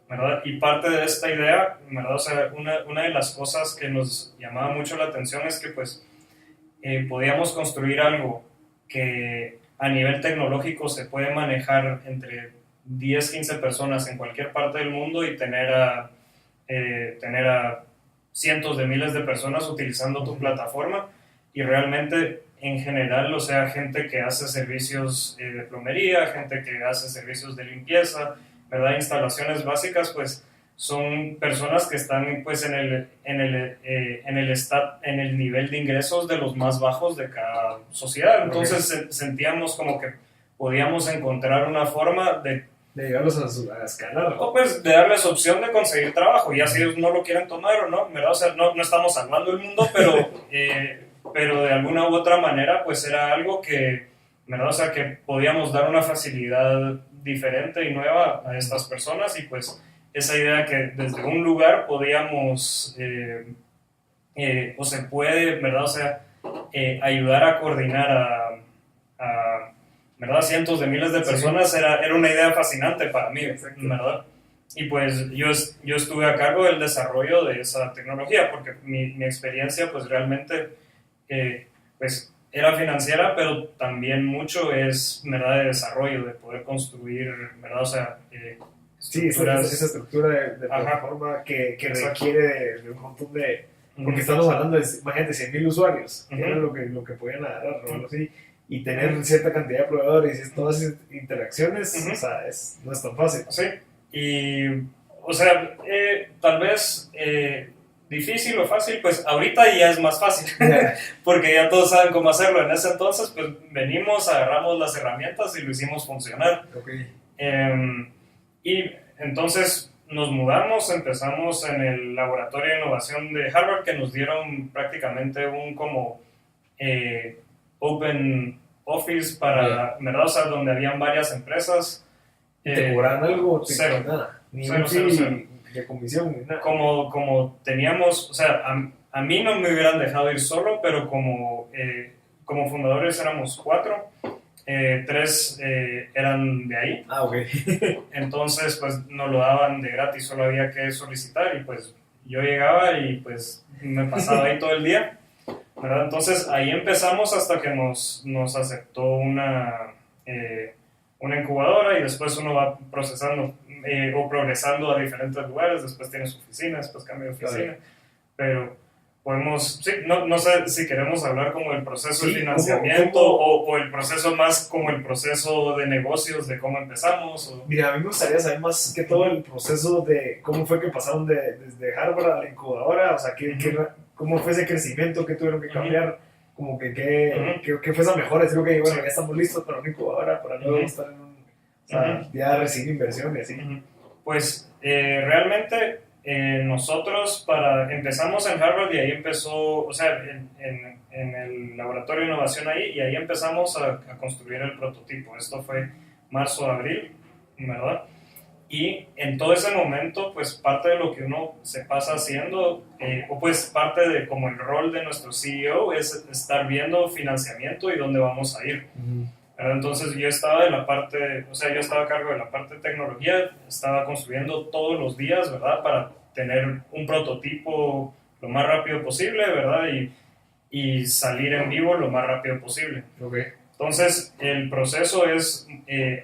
¿Verdad? Y parte de esta idea, ¿verdad? O sea, una de las cosas que nos llamaba mucho la atención es que pues podíamos construir algo que a nivel tecnológico se puede manejar entre 10, 15 personas en cualquier parte del mundo y tener a cientos de miles de personas utilizando tu plataforma y realmente en general, o sea, gente que hace servicios de plomería, gente que hace servicios de limpieza, ¿verdad? Instalaciones básicas, pues son personas que están pues en el nivel de ingresos de los más bajos de cada sociedad. Entonces sentíamos como que podíamos encontrar una forma de llevarlos a escalar. O pues de darles opción de conseguir trabajo, ya si ellos no lo quieren tomar o no, ¿verdad? O sea, no estamos salvando el mundo, pero de alguna u otra manera pues era algo que, ¿verdad? O sea, que podíamos dar una facilidad diferente y nueva a estas personas y pues esa idea que desde un lugar podíamos o se puede, ¿verdad? O sea, ayudar a coordinar a ¿verdad? Cientos de miles de personas, era una idea fascinante para mí, ¿verdad? Y pues yo estuve a cargo del desarrollo de esa tecnología porque mi experiencia pues realmente pues era financiera, pero también mucho es, ¿verdad? De desarrollo, de poder construir, ¿verdad? O sea, sí, esa estructura de plataforma que requiere de un montón de... Porque estamos hablando de, imagínate, 100,000 usuarios, que era lo que podían agarrar, o algo así, y tener cierta cantidad de proveedores y todas esas interacciones, o sea, no es tan fácil. Sí, y, o sea, tal vez... difícil o fácil, pues ahorita ya es más fácil, porque ya todos saben cómo hacerlo. En ese entonces, pues venimos, agarramos las herramientas y lo hicimos funcionar. Okay. Y entonces nos mudamos, empezamos en el laboratorio de innovación de Harvard, que nos dieron prácticamente un como open office para, ¿verdad? O sea, donde habían varias empresas. ¿Te cobraron algo? Cero. Nada. Ni Cero. De comisión ni nada. Como teníamos, o sea, a mí no me hubieran dejado ir solo, pero como fundadores éramos 4, 3 eran de ahí. Ah, ok. Entonces, pues nos lo daban de gratis, solo había que solicitar y pues yo llegaba y pues me pasaba ahí todo el día, ¿verdad? Entonces ahí empezamos hasta que nos aceptó una incubadora y después uno va procesando o progresando a diferentes lugares, después tiene su oficina, después cambia de oficina, pero podemos, sí, no sé si queremos hablar como el proceso de financiamiento o el proceso más como el proceso de negocios, de cómo empezamos. Mira, a mí me gustaría saber más que todo el proceso de cómo fue que pasaron desde Harvard a la incubadora, o sea, cómo fue ese crecimiento, qué tuvieron que cambiar, como que qué fue esa mejora, es lo que bueno, ya estamos listos para una incubadora, para luego estar en un, o sea, ya recibir inversión y así. Pues realmente nosotros empezamos en Harvard y ahí empezó, o sea, en el laboratorio de innovación ahí, y ahí empezamos a construir el prototipo. Esto fue marzo-abril, ¿verdad? Y en todo ese momento, pues parte de lo que uno se pasa haciendo, o pues parte de como el rol de nuestro CEO es estar viendo financiamiento y dónde vamos a ir. Entonces yo estaba yo estaba a cargo de la parte de tecnología, estaba construyendo todos los días, ¿verdad? Para tener un prototipo lo más rápido posible, ¿verdad? Y salir en vivo lo más rápido posible. Okay. Entonces el proceso es,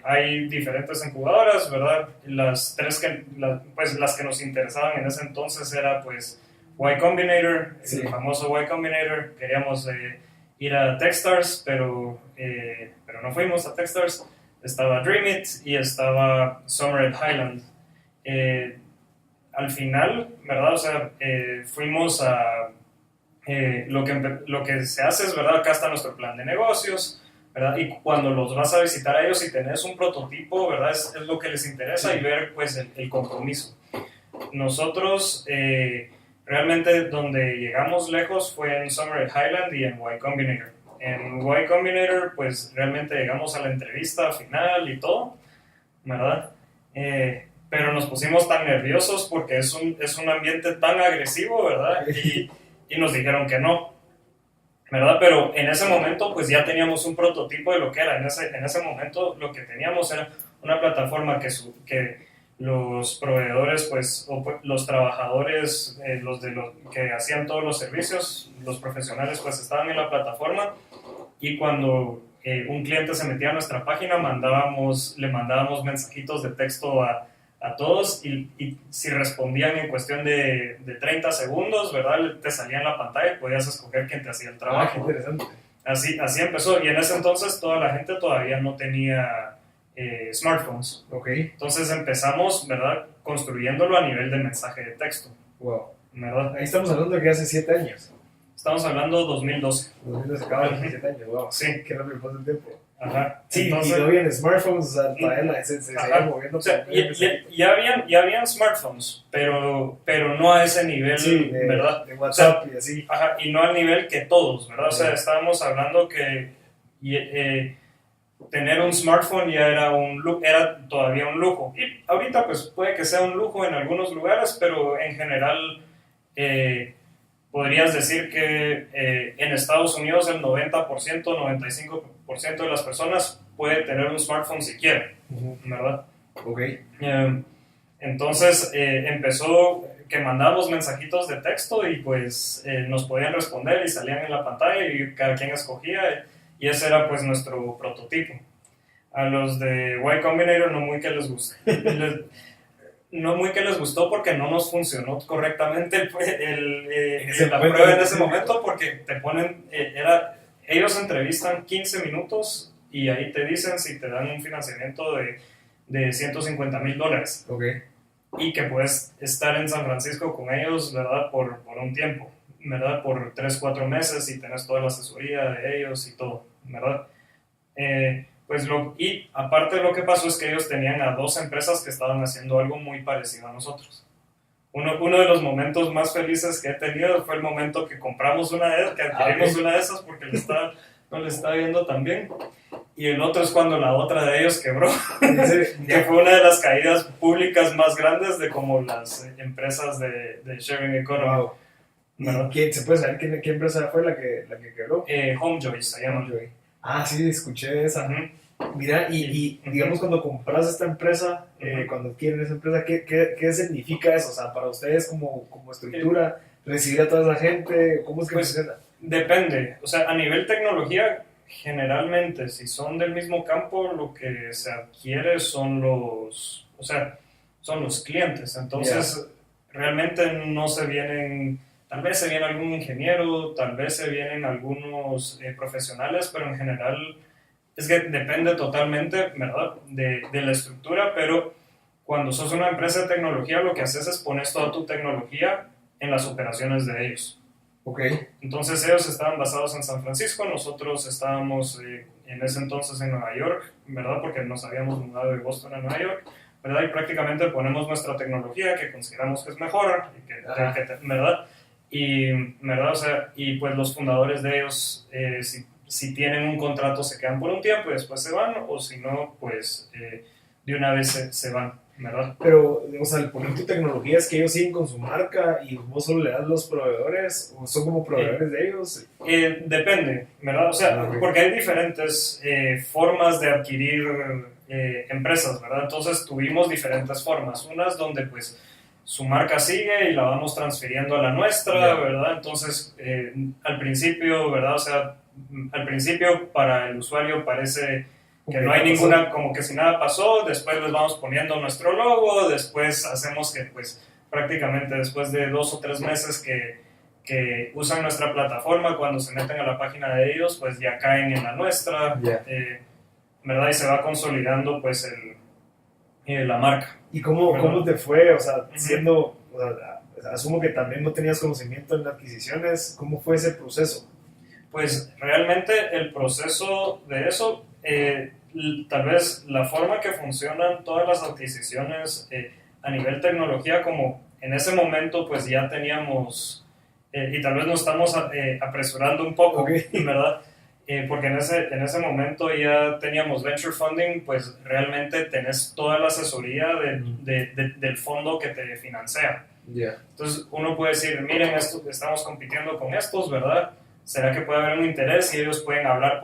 hay diferentes incubadoras, ¿verdad? Las que nos interesaban en ese entonces era pues Y Combinator, sí. El famoso Y Combinator, queríamos ir a Techstars, pero no fuimos a Techstars. Estaba Dreamit y estaba Summer at Highland. Al final, ¿verdad? O sea, fuimos a... lo que se hace es, ¿verdad? Acá está nuestro plan de negocios, ¿verdad? Y cuando los vas a visitar a ellos y tenés un prototipo, ¿verdad? Es lo que les interesa, sí. Y ver, pues, el compromiso. Nosotros... realmente donde llegamos lejos fue en Summer at Highland y en Y Combinator. En Y Combinator, pues realmente llegamos a la entrevista final y todo, ¿verdad? Pero nos pusimos tan nerviosos porque es un ambiente tan agresivo, ¿verdad? Y nos dijeron que no, ¿verdad? Pero en ese momento, pues ya teníamos un prototipo de lo que era. En ese momento lo que teníamos era una plataforma que los proveedores, pues, o los trabajadores, los que hacían todos los servicios, los profesionales, pues, estaban en la plataforma, y cuando un cliente se metía a nuestra página, le mandábamos mensajitos de texto a todos, y si respondían en cuestión de 30 segundos, ¿verdad? Te salía en la pantalla y podías escoger quién te hacía el trabajo. Qué interesante. Así empezó, y en ese entonces toda la gente todavía no tenía smartphones. Okay. Entonces empezamos, ¿verdad? Construyéndolo a nivel de mensaje de texto. Wow. ¿Verdad? Ahí estamos hablando de que hace 7 años. Estamos hablando de 2012. 2012, acaba de 7 años, wow. Sí. Qué rápido pasa el tiempo. Ajá. Sí, entonces, y no habían smartphones, o sea, todavía se seguía moviendo. O sea, ya habían smartphones, pero no a ese nivel, sí, ¿verdad? De WhatsApp, o sea, y así. Ajá, y no al nivel que todos, ¿verdad? O sea, estábamos hablando que tener un smartphone ya era todavía un lujo. Y ahorita pues puede que sea un lujo en algunos lugares, pero en general podrías decir que en Estados Unidos el 90%, 95% de las personas puede tener un smartphone si quiere, ¿verdad? Ok. Entonces empezó que mandábamos mensajitos de texto y pues nos podían responder y salían en la pantalla y cada quien escogía. Y ese era pues nuestro prototipo. A los de Y Combinator no muy que les gustó. No muy que les gustó porque no nos funcionó correctamente la prueba en ese momento, porque te ponen... ellos entrevistan 15 minutos y ahí te dicen si te dan un financiamiento de $150,000. Okay. Y que puedes estar en San Francisco con ellos, ¿verdad? Por un tiempo, ¿verdad? Por 3-4 meses y tenés toda la asesoría de ellos y todo, ¿verdad? Y aparte lo que pasó es que ellos tenían a 2 empresas que estaban haciendo algo muy parecido a nosotros. Uno de los momentos más felices que he tenido fue el momento que compramos una de esas, que adquirimos una de esas porque no le estaba yendo tan bien. Y el otro es cuando la otra de ellos quebró, que fue una de las caídas públicas más grandes de como las empresas de sharing economy. Wow. ¿Se puede saber qué empresa fue la que quebró? Homejoy se llama. Homejoy. Ah, sí, escuché esa. Ujú. Mira, y digamos cuando compras esta empresa, cuando adquieren esa empresa, ¿qué significa eso? O sea, para ustedes como estructura, recibir a toda esa gente, ¿cómo es que Pues funciona? depende, o sea, a nivel tecnología, generalmente, si son del mismo campo, lo que se adquiere son o sea, son los clientes. Entonces, realmente no se vienen, tal vez se viene algún ingeniero, tal vez se vienen algunos profesionales, pero en general es que depende totalmente, ¿verdad?, de la estructura, pero cuando sos una empresa de tecnología, lo que haces es pones toda tu tecnología en las operaciones de ellos. Ok, Entonces ellos estaban basados en San Francisco, nosotros estábamos en ese entonces en Nueva York, ¿verdad? Porque nos habíamos mudado de Boston a Nueva York, ¿verdad? Y prácticamente ponemos nuestra tecnología que consideramos que es mejor, ¿verdad? Y, ¿verdad? O sea, y pues los fundadores de ellos, si tienen un contrato, se quedan por un tiempo y después se van, o si no, pues de una vez se van, ¿verdad? pero, o sea, el poner tu tecnología es que ellos siguen con su marca y vos solo le das los proveedores, o son como proveedores de ellos. Depende, ¿verdad? O sea, Ok. porque hay diferentes formas de adquirir empresas, ¿verdad? Entonces tuvimos diferentes formas. Unas donde pues su marca sigue y la vamos transfiriendo a la nuestra, ¿verdad? Entonces, al principio, ¿verdad? O sea, al principio para el usuario parece que no hay ninguna, como que si nada pasó, después les vamos poniendo nuestro logo, después hacemos que pues prácticamente después de 2 o 3 meses que usan nuestra plataforma, cuando se meten a la página de ellos, pues ya caen en la nuestra, ¿verdad? Y se va consolidando pues la marca. ¿Y cómo te fue? O sea, siendo, o sea, asumo que también no tenías conocimiento en adquisiciones, ¿cómo fue ese proceso? Pues realmente el proceso de eso, tal vez la forma que funcionan todas las adquisiciones a nivel tecnología, como en ese momento pues ya teníamos, y tal vez nos estamos apresurando un poco, ¿verdad? Porque en ese momento ya teníamos venture funding, pues realmente tenés toda la asesoría del fondo que te financia. Entonces uno puede decir, miren, estamos compitiendo con estos, ¿verdad? ¿Será que puede haber un interés? Y ellos pueden hablar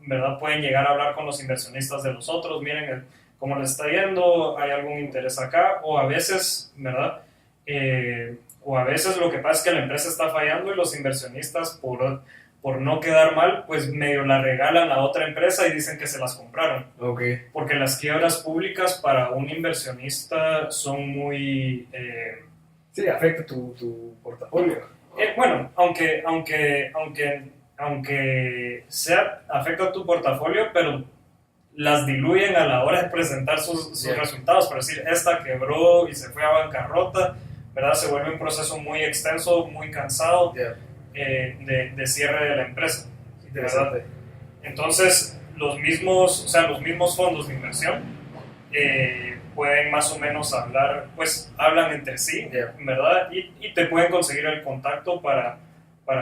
¿verdad? Pueden llegar a hablar con los inversionistas de los otros, miren cómo les está yendo, hay algún interés acá, o a veces, ¿verdad? O a veces lo que pasa es que la empresa está fallando y los inversionistas por no quedar mal, pues medio la regalan a otra empresa y dicen que se las compraron. Porque las quiebras públicas para un inversionista son muy... sí, afecta tu portafolio. Bueno, aunque afecta a tu portafolio, pero las diluyen a la hora de presentar sus resultados. Por decir, esta quebró y se fue a bancarrota, ¿verdad? Se vuelve un proceso muy extenso, muy cansado de cierre de la empresa, ¿verdad? Entonces, los mismos fondos de inversión pueden más o menos hablan entre sí, ¿verdad? Y te pueden conseguir el contacto para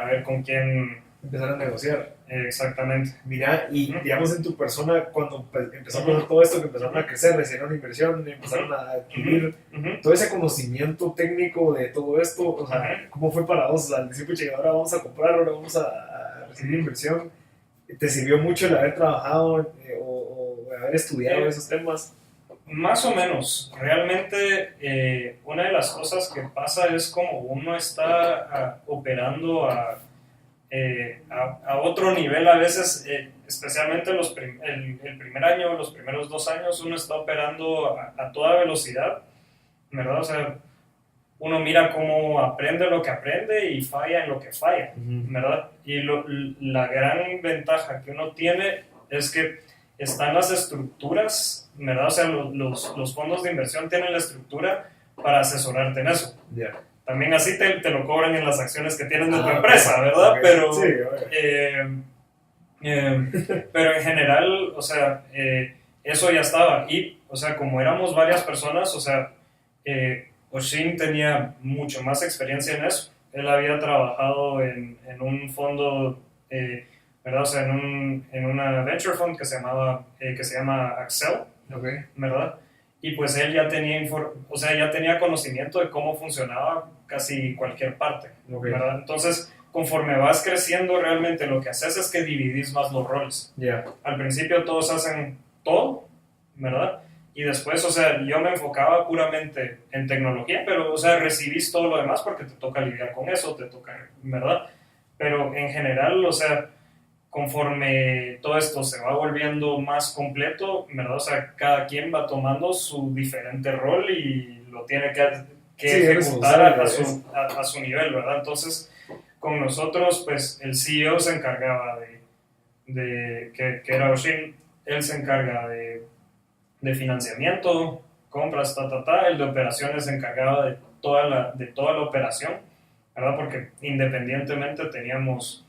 ver con quién empezar a negociar. Exactamente. Mira, y digamos en tu persona, cuando empezamos a hacer todo esto, que empezaron a crecer, recibieron inversión, empezaron a adquirir todo ese conocimiento técnico de todo esto, o sea, ¿cómo fue para vos? O sea, al principio ahora vamos a comprar, ahora vamos a recibir inversión. ¿Te sirvió mucho el haber trabajado o haber estudiado esos temas? Más o menos. Realmente una de las cosas que pasa es como uno está operando a otro nivel a veces, especialmente el primer año, los primeros 2 años, uno está operando a toda velocidad, ¿verdad? O sea, uno mira cómo aprende lo que aprende y falla en lo que falla, ¿verdad? Y la gran ventaja que uno tiene es que están las estructuras, ¿verdad? O sea, los fondos de inversión tienen la estructura para asesorarte en eso. También así te lo cobran en las acciones que tienen de tu empresa, ¿verdad? Pero, sí, pero en general, o sea, eso ya estaba. Y, o sea, como éramos varias personas, o sea, Oshin tenía mucho más experiencia en eso. Él había trabajado en un fondo, ¿verdad? O sea, en una venture fund que se llama Accel, ¿verdad? Y pues él ya tenía conocimiento de cómo funcionaba casi cualquier parte, ¿verdad? Entonces, conforme vas creciendo, realmente lo que haces es que dividís más los roles. Al principio todos hacen todo, ¿verdad? Y después, o sea, yo me enfocaba puramente en tecnología, pero, o sea, recibís todo lo demás porque te toca lidiar con eso, te toca, ¿verdad? Pero en general, o sea, conforme todo esto se va volviendo más completo, ¿verdad? O sea, cada quien va tomando su diferente rol y lo tiene que ejecutar a su nivel, ¿verdad? Entonces, con nosotros, pues, el CEO se encargaba que era Oshin, él se encarga de financiamiento, compras, el de operaciones se encargaba de toda la operación, ¿verdad? Porque independientemente teníamos,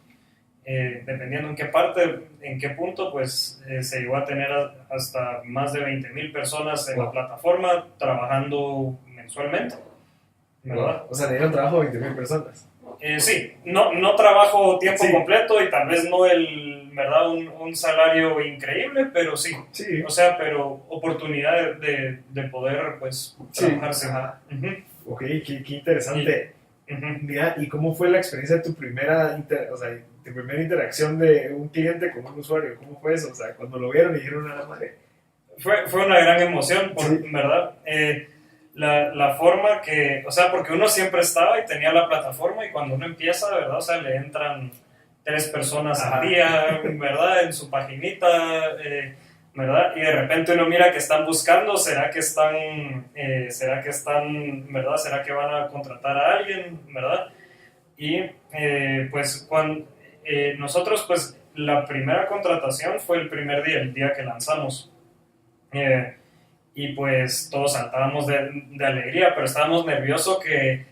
dependiendo en qué parte, en qué punto, pues se llegó a tener hasta más de 20,000 personas en la plataforma trabajando mensualmente, ¿verdad? O sea, tenían trabajo 20,000 personas. Sí, no trabajo tiempo completo y tal vez no ¿verdad? Un salario increíble, pero sí. O sea, pero oportunidad de poder, pues, trabajarse. Ok, qué interesante. Mira, ¿y cómo fue la experiencia de tu primera interacción de un cliente con un usuario? ¿Cómo fue eso? O sea, cuando lo vieron y dijeron a la madre. Fue una gran emoción, ¿verdad? La forma que, o sea, porque uno siempre estaba y tenía la plataforma y cuando uno empieza, ¿verdad? O sea, le entran 3 personas al día, ¿verdad? En su paginita, ¿verdad? Y de repente uno mira que están buscando, ¿será que están, ¿verdad? ¿Será que van a contratar a alguien, ¿verdad? Y pues cuando nosotros, pues la primera contratación fue el primer día, el día que lanzamos. Y pues todos saltábamos de alegría, pero estábamos nerviosos que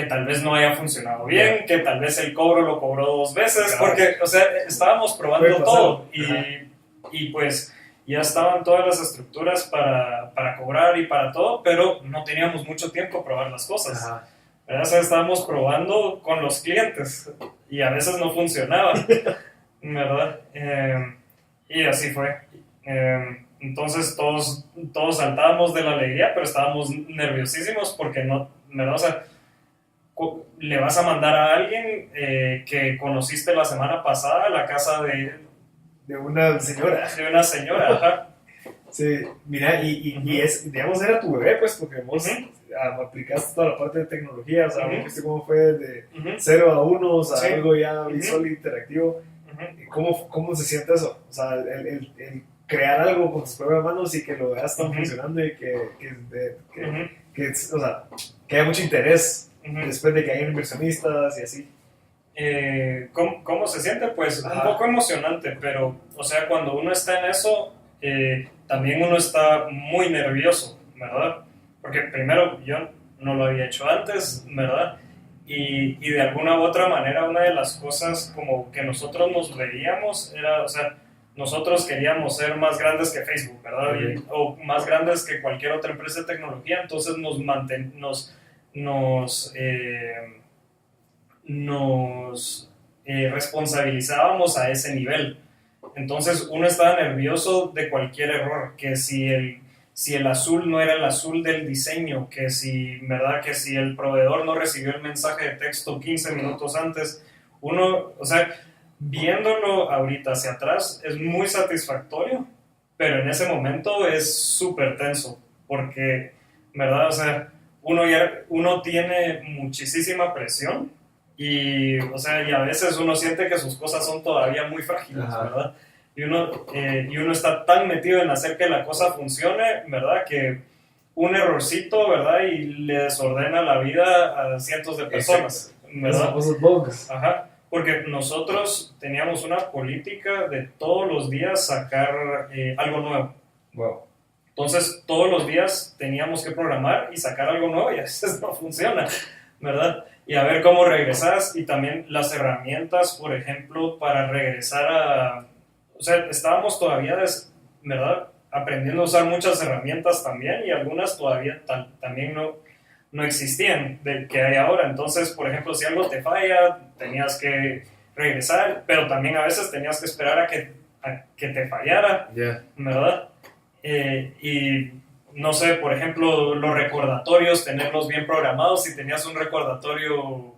tal vez no haya funcionado bien, que tal vez el cobro lo cobró 2 veces, porque, o sea, estábamos probando todo y pues ya estaban todas las estructuras para cobrar y para todo, pero no teníamos mucho tiempo a probar las cosas. O sea, estábamos probando con los clientes y a veces no funcionaba, ¿verdad? Y así fue. Entonces todos saltábamos de la alegría, pero estábamos nerviosísimos porque no, ¿verdad? O sea, le vas a mandar a alguien que conociste la semana pasada a la casa de una señora. De una señora, ajá. Sí, mira, y es, digamos, era tu bebé, pues, porque vos aplicaste toda la parte de tecnología, o sea, viste cómo fue de 0 a 1, o sea, algo ya visual e interactivo. ¿Cómo se siente eso? O sea, el crear algo con tus propias manos y que lo veas tan funcionando y que o sea, que haya mucho interés después de que hayan inversionistas y así. ¿Cómo se siente? Pues un poco emocionante, pero, o sea, cuando uno está en eso, también uno está muy nervioso, ¿verdad? Porque primero yo no lo había hecho antes, ¿verdad? Y de alguna u otra manera una de las cosas como que nosotros nos veíamos era, o sea, nosotros queríamos ser más grandes que Facebook, ¿verdad? O más grandes que cualquier otra empresa de tecnología, entonces nos responsabilizábamos a ese nivel. Entonces uno estaba nervioso de cualquier error, que si el azul no era el azul del diseño, que si el proveedor no recibió el mensaje de texto 15 minutos antes, uno, o sea, viéndolo ahorita hacia atrás es muy satisfactorio, pero en ese momento es súper tenso, porque, ¿verdad? O sea, uno tiene muchísima presión y, o sea, y a veces uno siente que sus cosas son todavía muy frágiles, ¿verdad? Y uno está tan metido en hacer que la cosa funcione, ¿verdad? Que un errorcito, ¿verdad? Y le desordena la vida a cientos de personas, ¿verdad? Ajá. Porque nosotros teníamos una política de todos los días sacar algo nuevo. Wow. Entonces, todos los días teníamos que programar y sacar algo nuevo y a veces no funciona, ¿verdad? Y a ver cómo regresas y también las herramientas, por ejemplo, para regresar o sea, estábamos todavía, ¿verdad? Aprendiendo a usar muchas herramientas también y algunas todavía también no existían del que hay ahora. Entonces, por ejemplo, si algo te falla, tenías que regresar, pero también a veces tenías que esperar a que te fallara, ¿verdad? Y no sé, por ejemplo, los recordatorios, tenerlos bien programados. Si tenías un recordatorio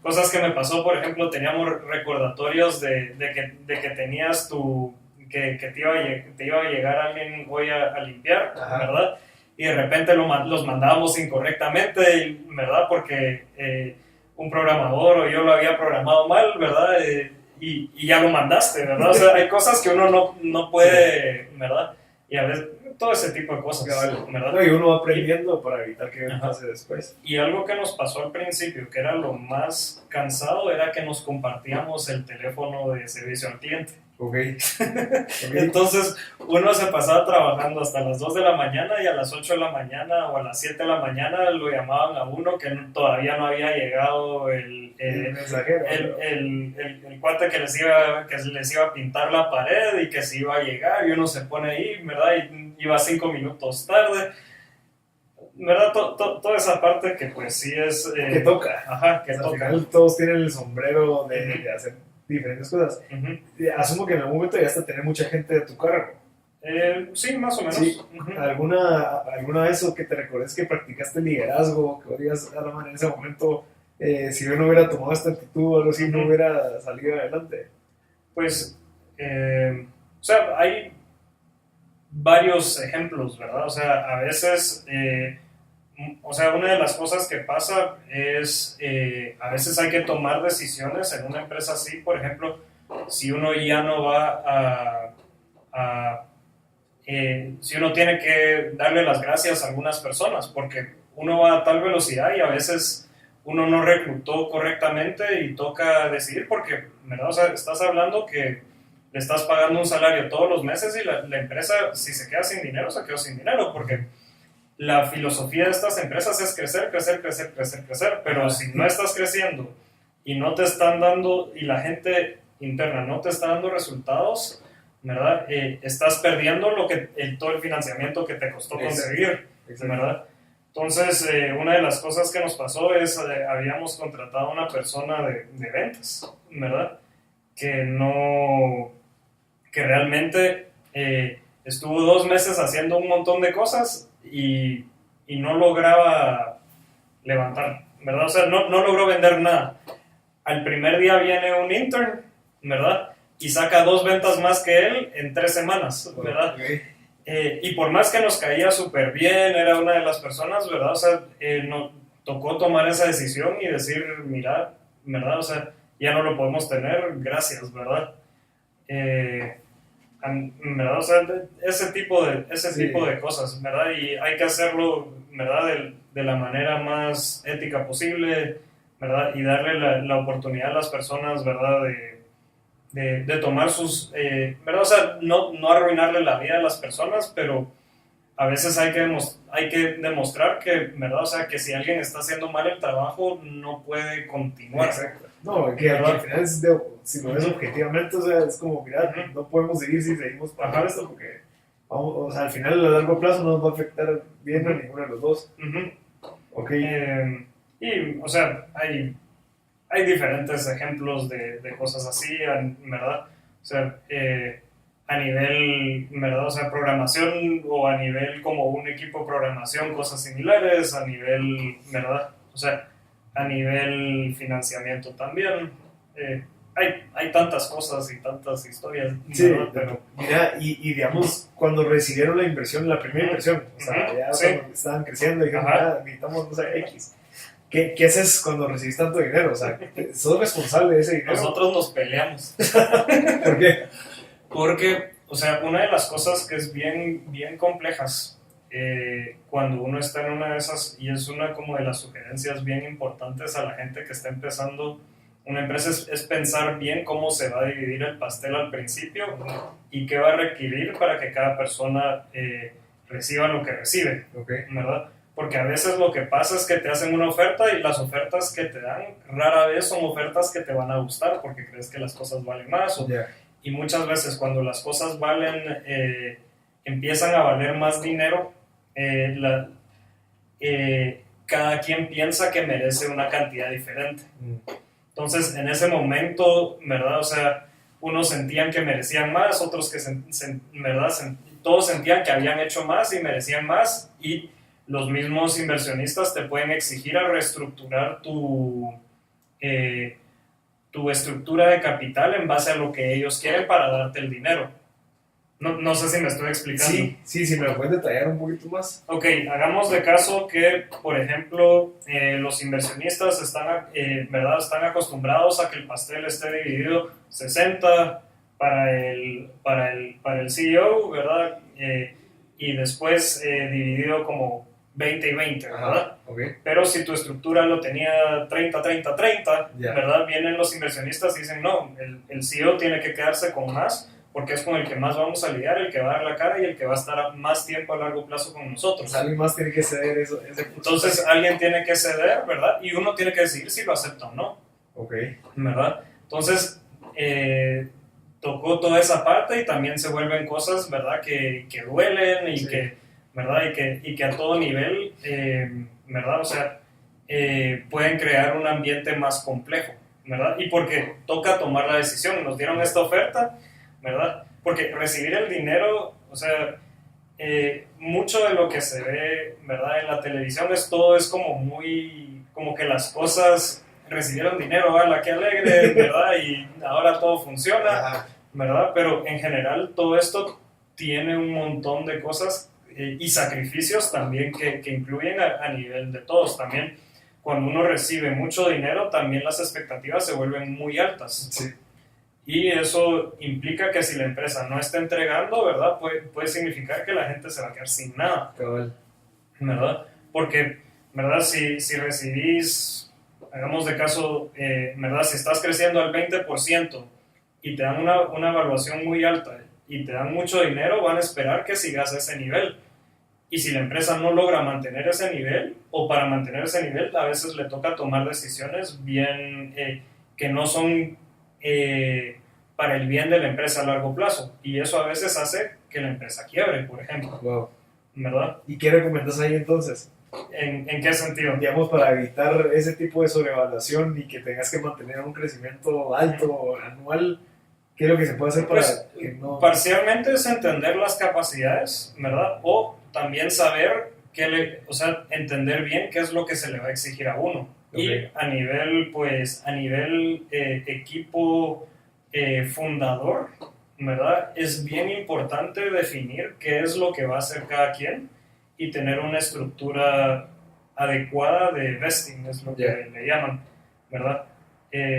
Cosas que me pasó, por ejemplo, teníamos recordatorios de que tenías que te iba a llegar alguien hoy a limpiar, Ajá. ¿verdad? Y de repente los mandábamos incorrectamente, ¿verdad? Porque un programador o yo lo había programado mal, ¿verdad? Y ya lo mandaste, ¿verdad? O sea, hay cosas que uno no puede, ¿verdad? Y a veces todo ese tipo de cosas, ¿verdad? No, y uno va aprendiendo para evitar que pase después. Y algo que nos pasó al principio, que era lo más cansado, era que nos compartíamos el teléfono de servicio al cliente. Ok. Entonces uno se pasaba trabajando hasta las 2 de la mañana y a las 8 de la mañana o a las 7 de la mañana lo llamaban a uno que todavía no había llegado el mensajero, el cuate que les iba a pintar la pared y que se iba a llegar, y uno se pone ahí, ¿verdad? Y iba 5 minutos tarde, ¿verdad? Toda esa parte que pues sí es... que toca. Ajá, que Al toca. final todos tienen el sombrero de hacer diferentes cosas. Asumo que en algún momento ya hasta tener mucha gente de tu cargo. Sí, más o menos. Sí. ¿Alguna vez o que te recuerdes que practicaste liderazgo, que digas, a la manera en ese momento, si yo no hubiera tomado esta actitud o algo así, no hubiera salido adelante? Pues, o sea, hay varios ejemplos, ¿verdad? O sea, a veces, o sea, una de las cosas que pasa es, a veces hay que tomar decisiones en una empresa así. Por ejemplo, si uno ya no va si uno tiene que darle las gracias a algunas personas, porque uno va a tal velocidad y a veces uno no reclutó correctamente y toca decidir porque, ¿verdad? O sea, estás hablando que le estás pagando un salario todos los meses y la empresa, si se queda sin dinero, se quedó sin dinero, porque la filosofía de estas empresas es crecer, crecer, crecer, crecer, crecer, pero si no estás creciendo y no te están dando, y la gente interna no te está dando resultados, ¿verdad? Estás perdiendo todo el financiamiento que te costó conseguir, ¿verdad? Entonces, una de las cosas que nos pasó es, habíamos contratado a una persona de ventas, ¿verdad? Que realmente estuvo 2 meses haciendo un montón de cosas y no lograba levantar, ¿verdad? O sea, no logró vender nada. Al primer día viene un intern, ¿verdad? Y saca 2 ventas más que él en 3 semanas, ¿verdad? Okay. Y por más que nos caía súper bien, era una de las personas, ¿verdad? O sea, nos tocó tomar esa decisión y decir, mira, ¿verdad? O sea, ya no lo podemos tener, gracias, ¿verdad? ¿Verdad? O sea, ese tipo de cosas, ¿verdad? Y hay que hacerlo, ¿verdad? De la manera más ética posible, ¿verdad? Y darle la oportunidad a las personas, ¿verdad? De tomar sus... ¿verdad? O sea, no arruinarle la vida a las personas, pero a veces hay que demostrar que, ¿verdad? O sea, que si alguien está haciendo mal el trabajo, no puede continuar. Exacto. No, que al final si lo ves objetivamente, o sea, es como, mira, no podemos seguir si seguimos pagando esto porque vamos, o sea, al final a largo plazo no nos va a afectar bien a ninguno de los dos. Ok. Y, o sea, hay diferentes ejemplos de cosas así, ¿verdad? O sea, a nivel, ¿verdad? O sea, programación, o a nivel como un equipo de programación, cosas similares, a nivel, ¿verdad? O sea, a nivel financiamiento también. Hay tantas cosas y tantas historias, sí, ¿verdad? Pero, mira, y digamos, cuando recibieron la inversión, la primera inversión, o sea, ya cuando estaban creciendo, dijeron, necesitamos, no sé, X. ¿Qué haces cuando recibís tanto dinero? O sea, ¿sos responsable de ese dinero? Nosotros nos peleamos. ¿Por qué? Porque, o sea, una de las cosas que es bien, bien complejas cuando uno está en una de esas, y es una como de las sugerencias bien importantes a la gente que está empezando una empresa, es pensar bien cómo se va a dividir el pastel al principio y qué va a requerir para que cada persona reciba lo que recibe, ¿verdad? Porque a veces lo que pasa es que te hacen una oferta y las ofertas que te dan rara vez son ofertas que te van a gustar porque crees que las cosas valen más. Y muchas veces cuando las cosas empiezan a valer más dinero, cada quien piensa que merece una cantidad diferente. Entonces, en ese momento, ¿verdad? O sea, unos sentían que merecían más, otros que, ¿verdad? Todos sentían que habían hecho más y merecían más, y los mismos inversionistas te pueden exigir a reestructurar tu tu estructura de capital en base a lo que ellos quieren para darte el dinero. No sé si me estoy explicando. Sí, me lo puedes detallar un poquito más. Ok, hagamos de caso que, por ejemplo, los inversionistas ¿verdad? Están acostumbrados a que el pastel esté dividido 60 para el CEO, ¿verdad? Y después dividido como 20 y 20, ¿verdad? Ajá, okay. Pero si tu estructura lo tenía 30-30-30, Yeah. ¿verdad? Vienen los inversionistas y dicen, no, el CEO tiene que quedarse con más, porque es con el que más vamos a lidiar, el que va a dar la cara y el que va a estar más tiempo a largo plazo con nosotros. Alguien más tiene que ceder ese Entonces alguien tiene que ceder, ¿verdad? Y uno tiene que decidir si lo acepta o no. Ok. ¿Verdad? Entonces tocó toda esa parte y también se vuelven cosas, ¿verdad? Que duelen y, sí. ¿Verdad? Y que a todo nivel, ¿verdad? O sea, pueden crear un ambiente más complejo, ¿verdad? Y porque toca tomar la decisión, nos dieron esta oferta, ¿verdad? Porque recibir el dinero, o sea, mucho de lo que se ve, ¿verdad? En la televisión todo es como muy, como que las cosas recibieron dinero, ¡hala, qué alegre!, ¿verdad? Y ahora todo funciona, ¿verdad? Pero en general todo esto tiene un montón de cosas y sacrificios también que incluyen a nivel de todos. También cuando uno recibe mucho dinero, también las expectativas se vuelven muy altas. Sí. Y eso implica que si la empresa no está entregando, ¿verdad? Puede significar que la gente se va a quedar sin nada. Cabal. ¿Verdad? Porque, ¿verdad? Si recibís, hagamos de caso, ¿verdad? Si estás creciendo al 20% y te dan una evaluación muy alta y te dan mucho dinero, van a esperar que sigas ese nivel. Y si la empresa no logra mantener ese nivel, o para mantener ese nivel, a veces le toca tomar decisiones bien que no son para el bien de la empresa a largo plazo. Y eso a veces hace que la empresa quiebre, por ejemplo. Wow. ¿Verdad? ¿Y qué recomiendas ahí entonces? ¿En qué sentido? Digamos, para evitar ese tipo de sobrevaluación y que tengas que mantener un crecimiento alto anual, ¿qué es lo que se puede hacer para que no...? Parcialmente es entender las capacidades, ¿verdad? O también saber, o sea, entender bien qué es lo que se le va a exigir a uno. Okay. Y a nivel equipo fundador, ¿verdad? Es bien importante definir qué es lo que va a hacer cada quien y tener una estructura adecuada de vesting, es lo que le llaman, ¿verdad?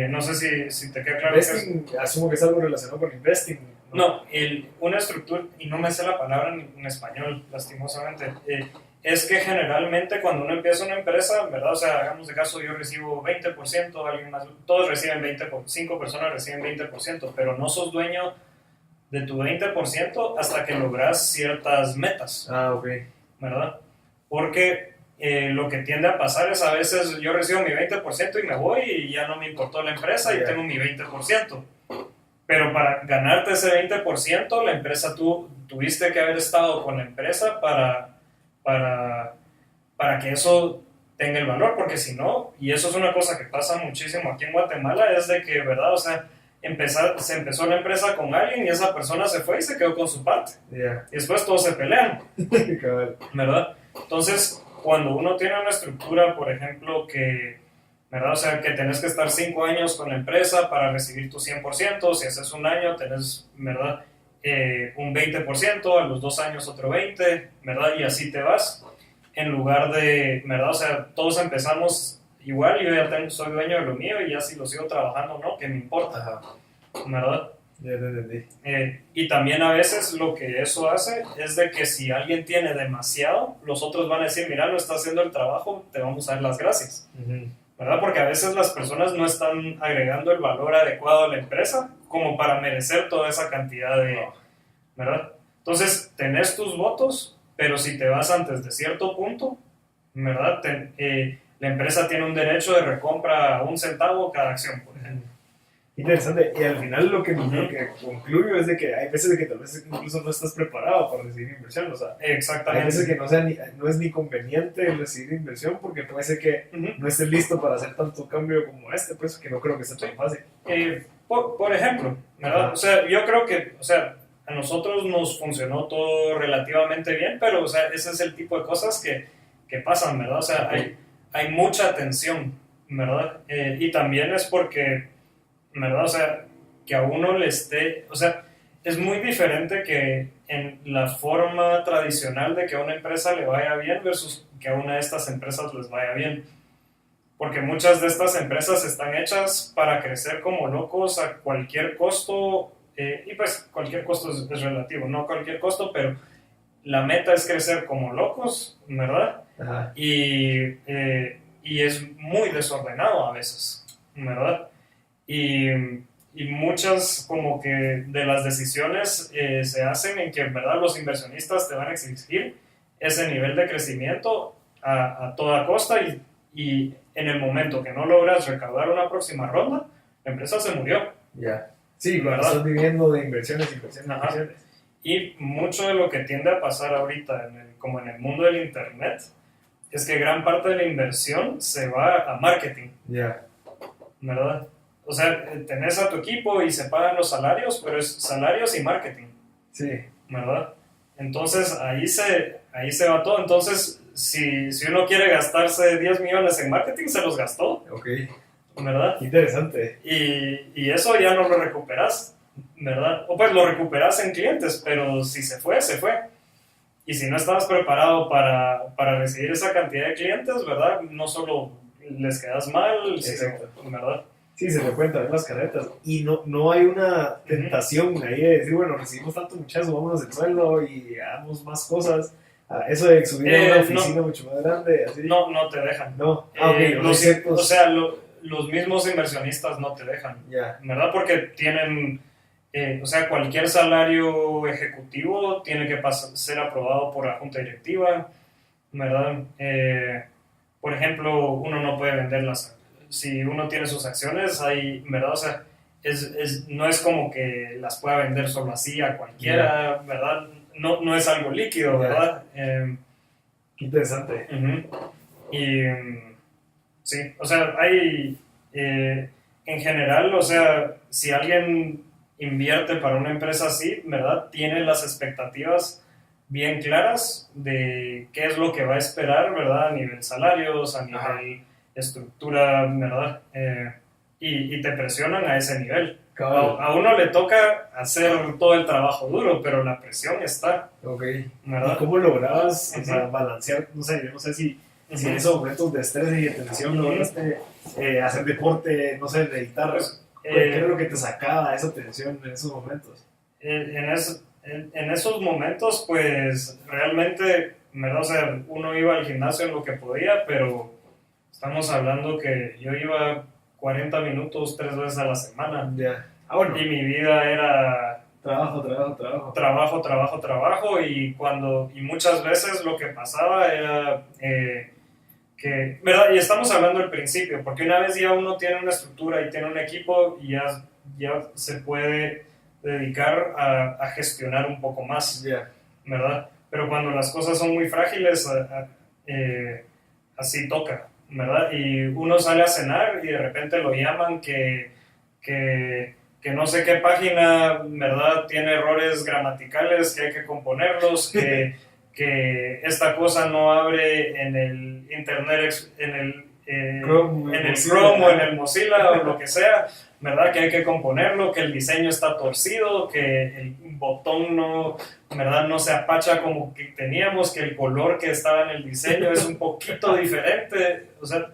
No sé si te queda claro. Vesting, asumo que es algo relacionado con investing. No, una estructura, y no me sé la palabra en español, lastimosamente, es que generalmente cuando uno empieza una empresa, ¿verdad? O sea, hagamos de caso, yo recibo 20%, alguien más, todos reciben 20%, 5 personas reciben 20%, pero no sos dueño de tu 20% hasta que logras ciertas metas. Ah, ok. ¿Verdad? Porque lo que tiende a pasar es a veces yo recibo mi 20% y me voy y ya no me importó la empresa y tengo mi 20%. Pero para ganarte ese 20%, la empresa tuviste que haber estado con la empresa para que eso tenga el valor, porque si no, y eso es una cosa que pasa muchísimo aquí en Guatemala, es de que, ¿verdad? O sea, se empezó la empresa con alguien y esa persona se fue y se quedó con su parte. Yeah. Y después todos se pelean. ¿Verdad? Entonces, cuando uno tiene una estructura, por ejemplo, ¿verdad? O sea, que tenés que estar 5 años con la empresa para recibir tu 100%, si haces un año tenés, ¿verdad? Un 20%, a los 2 años otro 20%, ¿verdad? Y así te vas, en lugar de, ¿verdad? O sea, todos empezamos igual, yo ya soy dueño de lo mío y ya si lo sigo trabajando o no, ¿qué me importa? Ajá. ¿Verdad? Ya te entendí. Y también a veces lo que eso hace es de que si alguien tiene demasiado, los otros van a decir, mira, no está haciendo el trabajo, te vamos a dar las gracias. Uh-huh. ¿Verdad? Porque a veces las personas no están agregando el valor adecuado a la empresa como para merecer toda esa cantidad de... ¿verdad? Entonces, tenés tus votos, pero si te vas antes de cierto punto, ¿verdad? La empresa tiene un derecho de recompra a 1 centavo cada acción, por ejemplo. Interesante, y al final lo que concluyo es de que hay veces de que tal vez incluso no estás preparado para recibir inversión, o sea, exactamente. Hay veces que no es ni conveniente recibir inversión porque puede ser que no estés listo para hacer tanto cambio como pues que no creo que sea tan fácil. Por ejemplo, ¿verdad? O sea, yo creo que, o sea, a nosotros nos funcionó todo relativamente bien, pero, o sea, ese es el tipo de cosas que pasan, ¿verdad? O sea, hay mucha tensión, ¿verdad? Y también es porque, ¿verdad? O sea, que a uno le esté, o sea, es muy diferente que en la forma tradicional de que a una empresa le vaya bien versus que a una de estas empresas les vaya bien. Porque muchas de estas empresas están hechas para crecer como locos a cualquier costo, y pues cualquier costo es relativo, no cualquier costo, pero la meta es crecer como locos, ¿verdad? Ajá. Y es muy desordenado a veces, ¿verdad? Y, y muchas como que de las decisiones se hacen en que en verdad los inversionistas te van a exigir ese nivel de crecimiento a toda costa y en el momento que no logras recaudar una próxima ronda, la empresa se murió. Ya. Sí, cuando ¿verdad? estás viviendo de inversiones. Ajá. Y mucho de lo que tiende a pasar ahorita, como en el mundo del internet, es que gran parte de la inversión se va a marketing, Ya. ¿verdad? O sea, tenés a tu equipo y se pagan los salarios, pero es salarios y marketing, Sí. ¿verdad? Entonces ahí se va todo. Entonces, si uno quiere gastarse 10 millones en marketing, se los gastó, Ok. ¿verdad? Interesante. Y eso ya no lo recuperas, ¿verdad? O pues lo recuperas en clientes, pero si se fue, se fue. Y si no estabas preparado para recibir esa cantidad de clientes, ¿verdad? No solo les quedas mal, Exacto. ¿verdad? Sí, se le pueden también las carretas. Y no hay una tentación ahí de decir, bueno, recibimos tanto muchacho, vámonos el sueldo y hagamos más cosas. Eso de subir a una oficina mucho más grande, así. No te dejan. No. O sea, los mismos inversionistas no te dejan, Ya. ¿verdad? Porque tienen, o sea, cualquier salario ejecutivo tiene que ser aprobado por la junta directiva, ¿verdad? Por ejemplo, uno no puede venderlas. Si uno tiene sus acciones, hay, ¿verdad? O sea, no es como que las pueda vender solo así a cualquiera, ¿verdad? No es algo líquido, ¿verdad? Qué interesante. Y sí, o sea, hay, en general, o sea, si alguien invierte para una empresa así, ¿verdad? Tiene las expectativas bien claras de qué es lo que va a esperar, ¿verdad? A nivel salarios, a nivel estructura, ¿verdad? Y te presionan a ese nivel. A uno le toca hacer todo el trabajo duro, pero la presión está. Ok. ¿Verdad? ¿Y cómo lograbas balancear? No sé, yo no sé si en esos momentos de estrés y de tensión lograste hacer deporte, no sé, meditar. Pues, ¿qué era lo que te sacaba esa tensión en esos momentos? En esos momentos, pues realmente, ¿verdad? O sea, uno iba al gimnasio en lo que podía, pero estamos hablando que yo iba 40 minutos 3 veces a la semana. Ya. Bueno. Y mi vida era trabajo. Y muchas veces lo que pasaba era que, ¿verdad? Y estamos hablando del principio, porque una vez ya uno tiene una estructura y tiene un equipo y ya se puede dedicar a gestionar un poco más, ¿verdad? Pero cuando las cosas son muy frágiles, así toca, ¿verdad? Y uno sale a cenar y de repente lo llaman que no sé qué página, ¿verdad? Tiene errores gramaticales que hay que componerlos, que esta cosa no abre en el Internet, en el Chrome o en el Mozilla o lo que sea, ¿verdad? Que hay que componerlo, que el diseño está torcido, que el botón no se apacha como que teníamos, que el color que estaba en el diseño es un poquito diferente, o sea,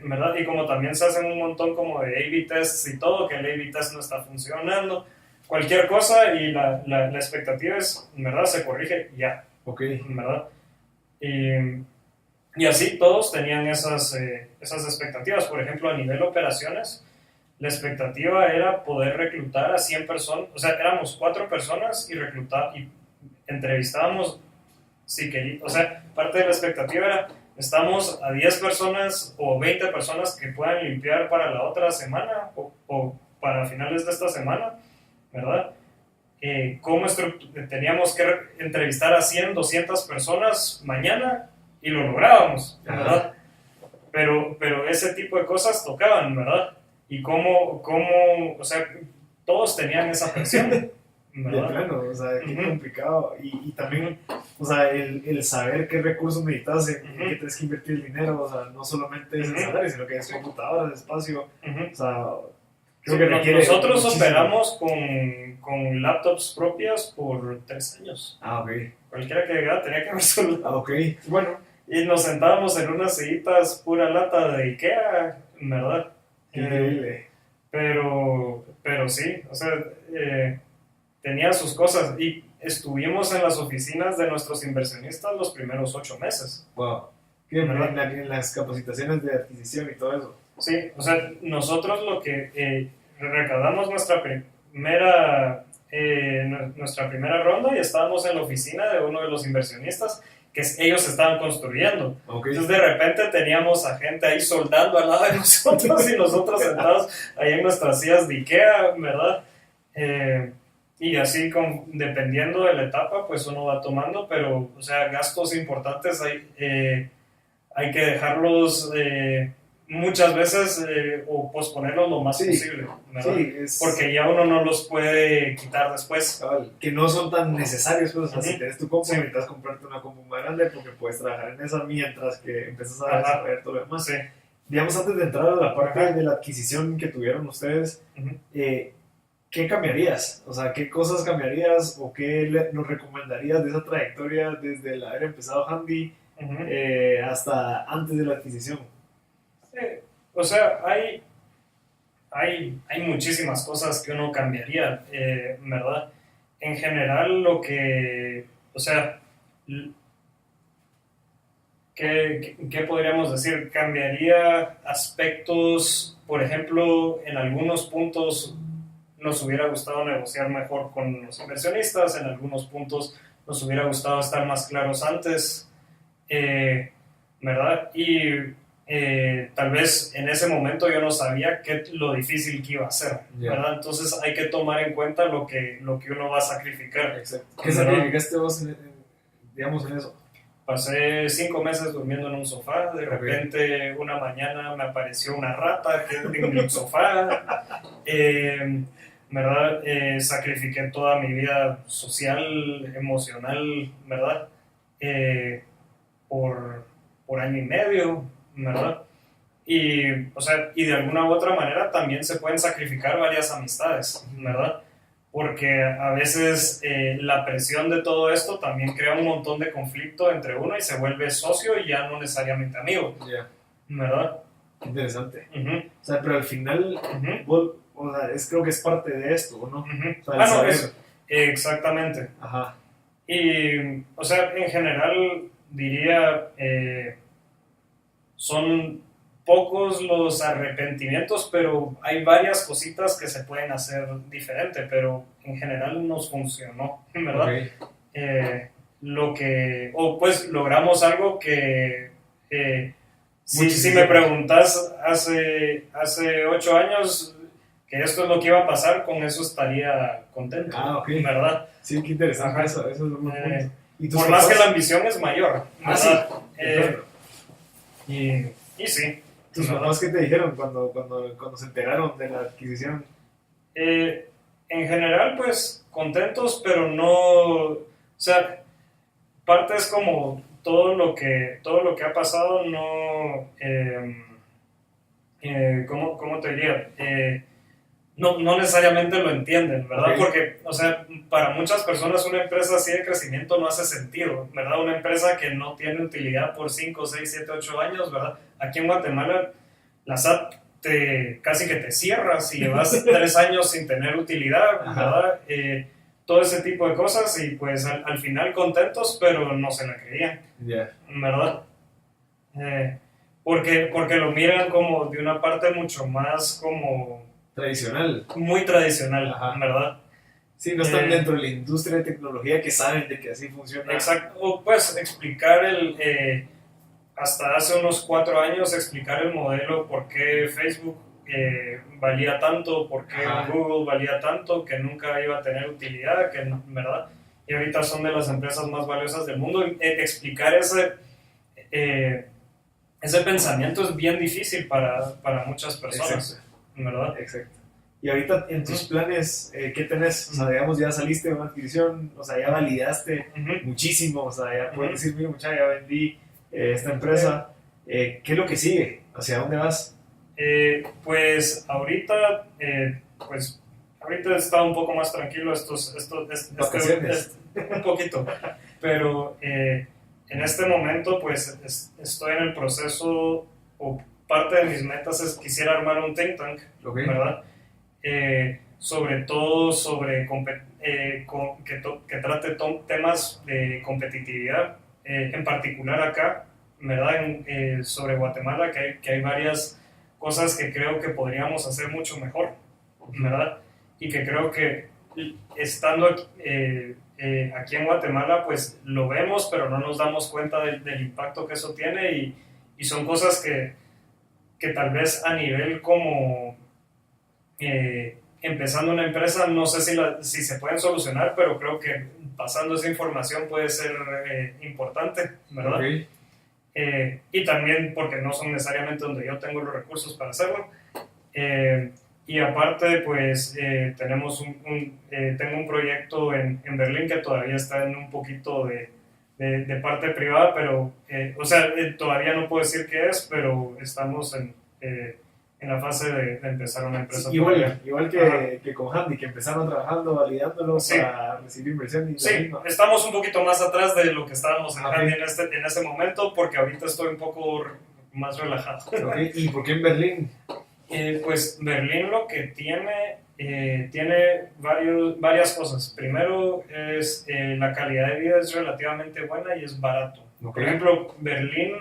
¿verdad? Y como también se hacen un montón como de A/B tests y todo, que el A/B test no está funcionando, cualquier cosa y la expectativa es, ¿verdad? Se corrige ya, ¿verdad? Y así todos tenían esas expectativas. Por ejemplo, a nivel operaciones, la expectativa era poder reclutar a 100 personas, o sea, éramos 4 personas y entrevistábamos, o sea, parte de la expectativa era, estamos a 10 personas o 20 personas que puedan limpiar para la otra semana o para finales de esta semana, ¿verdad? Teníamos que entrevistar a 100, 200 personas mañana y lo lográbamos, ¿verdad? Pero ese tipo de cosas tocaban, ¿verdad? Y o sea, todos tenían esa presión, ¿verdad? De plano, o sea, qué Ujú. complicado. Y también, o sea, el saber qué recursos necesitas, en qué tienes que invertir el dinero, o sea, no solamente es el Ujú. salario, sino que es computadoras, espacio, Ujú. o sea, Sí, creo que requiere nosotros muchísimo. operamos con laptops propias por 3 años. Ah, ok. Cualquiera que llegara tenía que ver su laptop. Ah, ok. Bueno, Y nos sentábamos en unas sillitas pura lata de Ikea, ¿verdad? qué increíble. Pero sí, o sea, tenía sus cosas y estuvimos en las oficinas de nuestros inversionistas los primeros 8 meses. Wow. ¿Qué, ¿Verdad? en las capacitaciones de adquisición y todo eso? Sí, o sea, nosotros lo que recaudamos nuestra primera ronda y estábamos en la oficina de uno de los inversionistas que ellos estaban construyendo. Okay. Entonces de repente teníamos a gente ahí soldando al lado de nosotros y nosotros sentados ahí en nuestras sillas de Ikea, ¿verdad? Y así, dependiendo de la etapa, pues uno va tomando, pero, o sea, gastos importantes hay que dejarlos muchas veces o posponerlos lo más posible, ¿verdad? Sí, porque ya uno no los puede quitar después. Cabal, que no son tan necesarios, pues, o sea, Ujú. si tienes tu compu, Sí. necesitas comprarte una compu más grande porque puedes trabajar en esa mientras que empiezas a Ajá. desarrollar todo lo demás. Sí. Digamos, antes de entrar a la parte Ajá. de la adquisición que tuvieron ustedes, Ujú. ¿qué cambiarías? O sea, ¿qué cosas cambiarías o qué nos recomendarías de esa trayectoria desde el haber empezado Handy Ujú. hasta antes de la adquisición? O sea, hay muchísimas cosas que uno cambiaría, ¿verdad? En general, o sea, ¿qué podríamos decir? Cambiaría aspectos, por ejemplo, en algunos puntos nos hubiera gustado negociar mejor con los inversionistas, en algunos puntos nos hubiera gustado estar más claros antes, ¿verdad? Y tal vez en ese momento yo no sabía lo difícil que iba a ser, ¿verdad? Entonces hay que tomar en cuenta lo que uno va a sacrificar. Exacto. ¿Qué sacrificaste vos, digamos, en eso? Pasé 5 meses durmiendo en un sofá, de repente una mañana me apareció una rata en el sofá, ¿verdad? Sacrifiqué toda mi vida social, emocional, ¿verdad? Por año y medio, ¿verdad? O sea, y de alguna u otra manera también se pueden sacrificar varias amistades, ¿verdad? Porque a veces la presión de todo esto también crea un montón de conflicto entre uno y se vuelve socio y ya no necesariamente amigo, ¿verdad? Interesante. Uh-huh. O sea, pero al final, vos, o sea, creo que es parte de esto, ¿no? Uh-huh. O sea, saber. Exactamente. Ajá. Y, o sea, en general diría, son pocos los arrepentimientos, pero hay varias cositas que se pueden hacer diferente, pero en general nos funcionó, ¿verdad? Okay. Pues logramos algo que, si me preguntas hace 8 años que esto es lo que iba a pasar, con eso estaría contento, okay. ¿verdad? Sí, qué interesante eso es un punto. ¿Y por más que la ambición es mayor, ¿verdad? Sí. Y sí. ¿Tus papás qué te dijeron cuando se enteraron de la adquisición? En general, pues, contentos, pero no... O sea, parte es como todo lo que ha pasado, no... ¿cómo te diría? No necesariamente lo entienden, ¿verdad? Okay. Porque, o sea, para muchas personas una empresa así de crecimiento no hace sentido, ¿verdad? Una empresa que no tiene utilidad por 5, 6, 7, 8 años, ¿verdad? Aquí en Guatemala la SAT casi que te cierra si llevas 3 años sin tener utilidad, ¿verdad? Todo ese tipo de cosas y pues al final contentos, pero no se la creían, ¿verdad? Porque lo miran como de una parte mucho más como... tradicional. Muy tradicional, ¿verdad? Sí, no están dentro de la industria de tecnología que saben de que así funciona. Exacto. O pues explicar hasta hace unos 4 años, explicar el modelo, por qué Facebook valía tanto, por qué Google valía tanto, que nunca iba a tener utilidad, ¿verdad? Y ahorita son de las empresas más valiosas del mundo. Explicar ese pensamiento es bien difícil para muchas personas. Exacto. ¿Verdad? Exacto. Y ahorita en tus planes, ¿qué tenés? O sea, digamos, ya saliste de una adquisición, o sea, ya validaste muchísimo, o sea, ya puedes decir, mira, muchacha, ya vendí esta empresa. ¿Qué es lo que sigue? ¿Hacia dónde vas? Pues ahorita he estado un poco más tranquilo Vacaciones. un poquito, pero en este momento pues estoy en el proceso, o parte de mis metas es quisiera armar un think tank, Okay. ¿verdad? Sobre todo sobre que trate temas de competitividad, en particular acá, ¿verdad? Sobre Guatemala, que hay varias cosas que creo que podríamos hacer mucho mejor, ¿verdad? Y que creo que estando aquí en Guatemala, pues lo vemos, pero no nos damos cuenta del impacto que eso tiene, y son cosas que tal vez a nivel como empezando una empresa, no sé si se pueden solucionar, pero creo que pasando esa información puede ser importante, ¿verdad? Okay. Y también porque no son necesariamente donde yo tengo los recursos para hacerlo. Y aparte, pues tengo un proyecto en Berlín que todavía está en un poquito de parte privada, pero, o sea, todavía no puedo decir qué es, pero estamos en la fase de empezar una empresa. Sí, igual que con Handy, que empezaron trabajando, validándolo para recibir inversión. Sí, estamos un poquito más atrás de lo que estábamos en Handy en ese momento, porque ahorita estoy un poco más relajado. Okay. ¿Y por qué en Berlín? Pues Berlín lo que tiene varias cosas. Primero es la calidad de vida es relativamente buena y es barato. Okay. Por ejemplo, Berlín,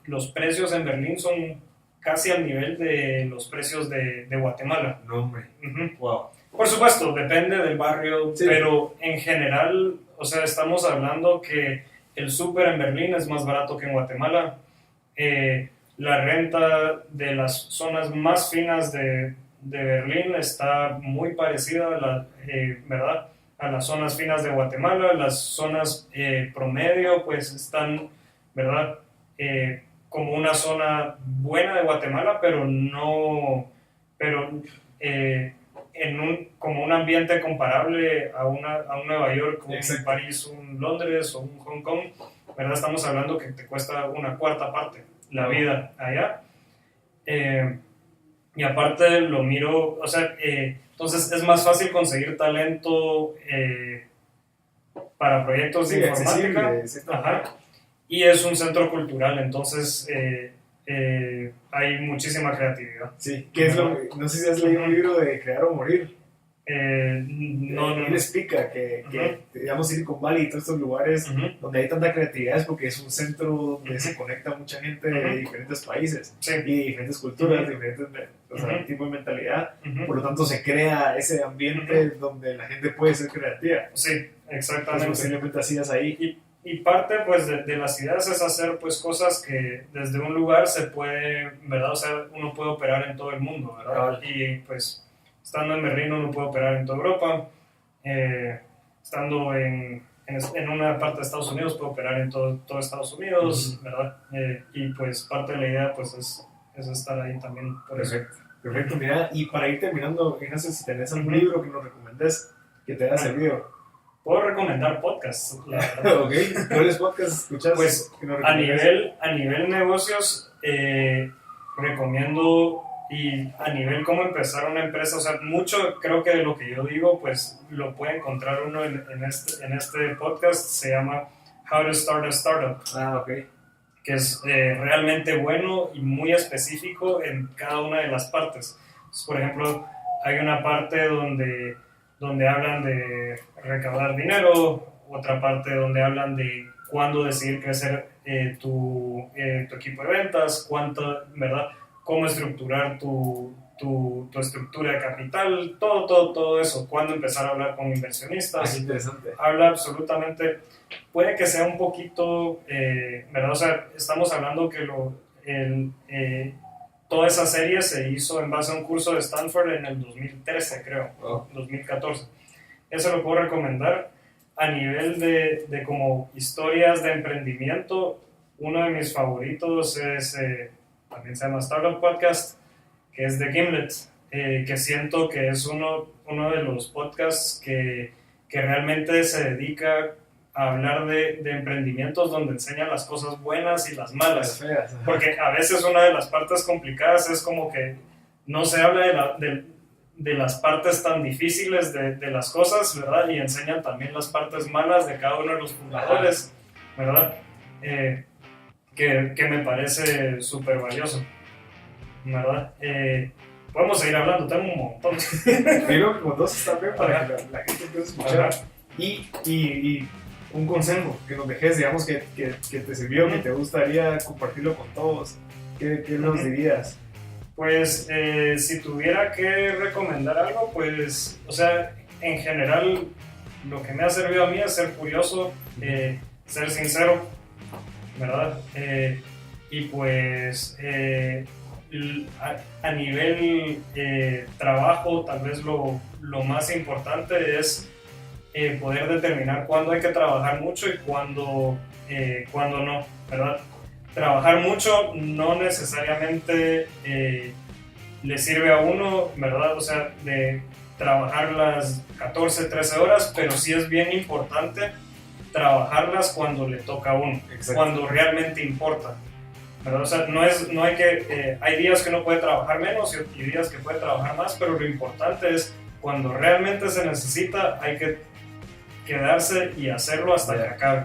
los precios en Berlín son casi al nivel de los precios de Guatemala. No, hombre. Wow. Por supuesto, depende del barrio, sí, pero en general, o sea, estamos hablando que el súper en Berlín es más barato que en Guatemala. La renta de las zonas más finas de Berlín está muy parecida ¿verdad? A las zonas finas de Guatemala. Las zonas promedio pues están, ¿verdad? Como una zona buena de Guatemala, pero como un ambiente comparable a un Nueva York, un París, un Londres o un Hong Kong, ¿verdad? Estamos hablando que te cuesta una cuarta parte la vida allá. Y aparte lo miro, o sea, entonces es más fácil conseguir talento para proyectos de informática. Ajá. Y es un centro cultural, entonces hay muchísima creatividad. Sí, ¿qué es no sé si has leído un libro de Crear o Morir. No. Él explica que digamos Silicon Valley y todos estos lugares donde hay tanta creatividad es porque es un centro donde se conecta mucha gente de diferentes países y diferentes culturas, diferentes tipos de mentalidad. Por lo tanto, se crea ese ambiente donde la gente puede ser creativa. Sí, exactamente. Pues posiblemente hacías ahí. Y parte pues de las ideas es hacer pues cosas que desde un lugar se puede, ¿verdad? O sea, uno puede operar en todo el mundo, ¿verdad? Y pues estando en Berlín uno puede operar en toda Europa, estando en una parte de Estados Unidos puede operar en todo Estados Unidos, ¿verdad? Y pues parte de la idea pues es estar ahí también por eso. Perfecto, mira, y para ir terminando, Ignacio, si tenés algún libro que nos recomendes que te haya servido. Puedo recomendar podcasts, la verdad. Ok, ¿cuáles podcasts escuchas? Pues a nivel negocios, recomiendo, y a nivel cómo empezar una empresa, o sea, mucho creo que de lo que yo digo, pues lo puede encontrar uno en este podcast, se llama How to Start a Startup. Ok. Que es realmente bueno y muy específico en cada una de las partes. Entonces, por ejemplo, hay una parte donde hablan de recaudar dinero, otra parte donde hablan de cuándo decidir crecer tu equipo de ventas, ¿verdad? Cómo estructurar tu estructura de capital, todo eso, cuándo empezar a hablar con inversionistas. Es interesante. Habla absolutamente, puede que sea un poquito, ¿verdad? O sea, estamos hablando que toda esa serie se hizo en base a un curso de Stanford en el 2013, creo, 2014. Eso lo puedo recomendar. A nivel de como historias de emprendimiento, uno de mis favoritos es, también se llama Startup Podcast, que es de Gimlet. que siento que es uno de los podcasts que realmente se dedica a hablar de emprendimientos donde enseñan las cosas buenas y las malas. Porque a veces una de las partes complicadas es como que no se habla de las partes tan difíciles de las cosas, ¿verdad? Y enseñan también las partes malas de cada uno de los fundadores, ¿verdad? Que me parece súper valioso, ¿verdad? Podemos seguir hablando, tengo un montón. Creo que como todos están bien para que la gente pueda escuchar. Y un consejo que nos dejes, digamos, que te sirvió, que te gustaría compartirlo con todos. ¿Qué nos dirías? Pues si tuviera que recomendar algo, pues, o sea, en general lo que me ha servido a mí es ser curioso, ser sincero, ¿verdad? Y pues a nivel trabajo, tal vez lo más importante es poder determinar cuándo hay que trabajar mucho y cuándo no, ¿verdad? Trabajar mucho no necesariamente le sirve a uno, ¿verdad? O sea, de trabajar las 14, 13 horas, pero sí es bien importante trabajarlas cuando le toca a uno, cuando realmente importa, ¿verdad? O sea, no hay que, hay días que uno puede trabajar menos y días que puede trabajar más, pero lo importante es cuando realmente se necesita, hay que quedarse y hacerlo hasta que acabe.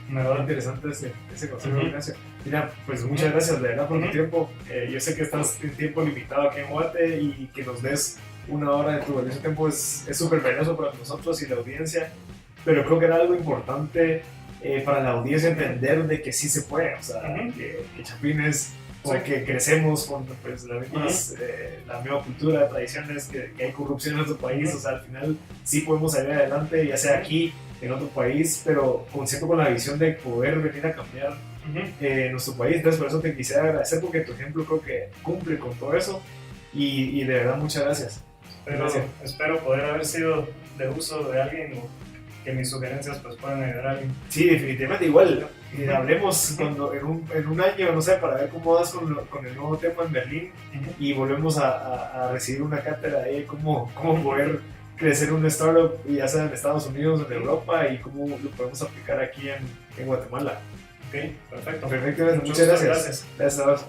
Muy interesante ese consejo, Ignacio. Mira, pues muchas gracias de verdad por tu tiempo. Yo sé que estás en tiempo limitado aquí en Guate y que nos des una hora de tu valioso tiempo es súper valioso para nosotros y la audiencia, pero creo que era algo importante para la audiencia entender de que sí se puede, o sea, que Chapín es, o sea, que crecemos con pues, la misma cultura, tradiciones, que hay corrupción en nuestro país, o sea, al final sí podemos salir adelante, ya sea aquí, en otro país, pero siempre con la visión de poder venir a cambiar nuestro país. Entonces, por eso te quisiera agradecer, porque tu ejemplo creo que cumple con todo eso, y de verdad muchas gracias. Espero poder haber sido de uso de alguien o que mis sugerencias pues puedan ayudar a alguien. Sí, definitivamente, igual hablemos cuando en un año, no sé, para ver cómo vas con el nuevo tema en Berlín y volvemos a recibir una cátedra ahí, cómo poder crecer un startup, ya sea en Estados Unidos o en Europa, y cómo lo podemos aplicar aquí en Guatemala. Ok, perfecto. Perfecto, muchas gracias. Gracias a vos.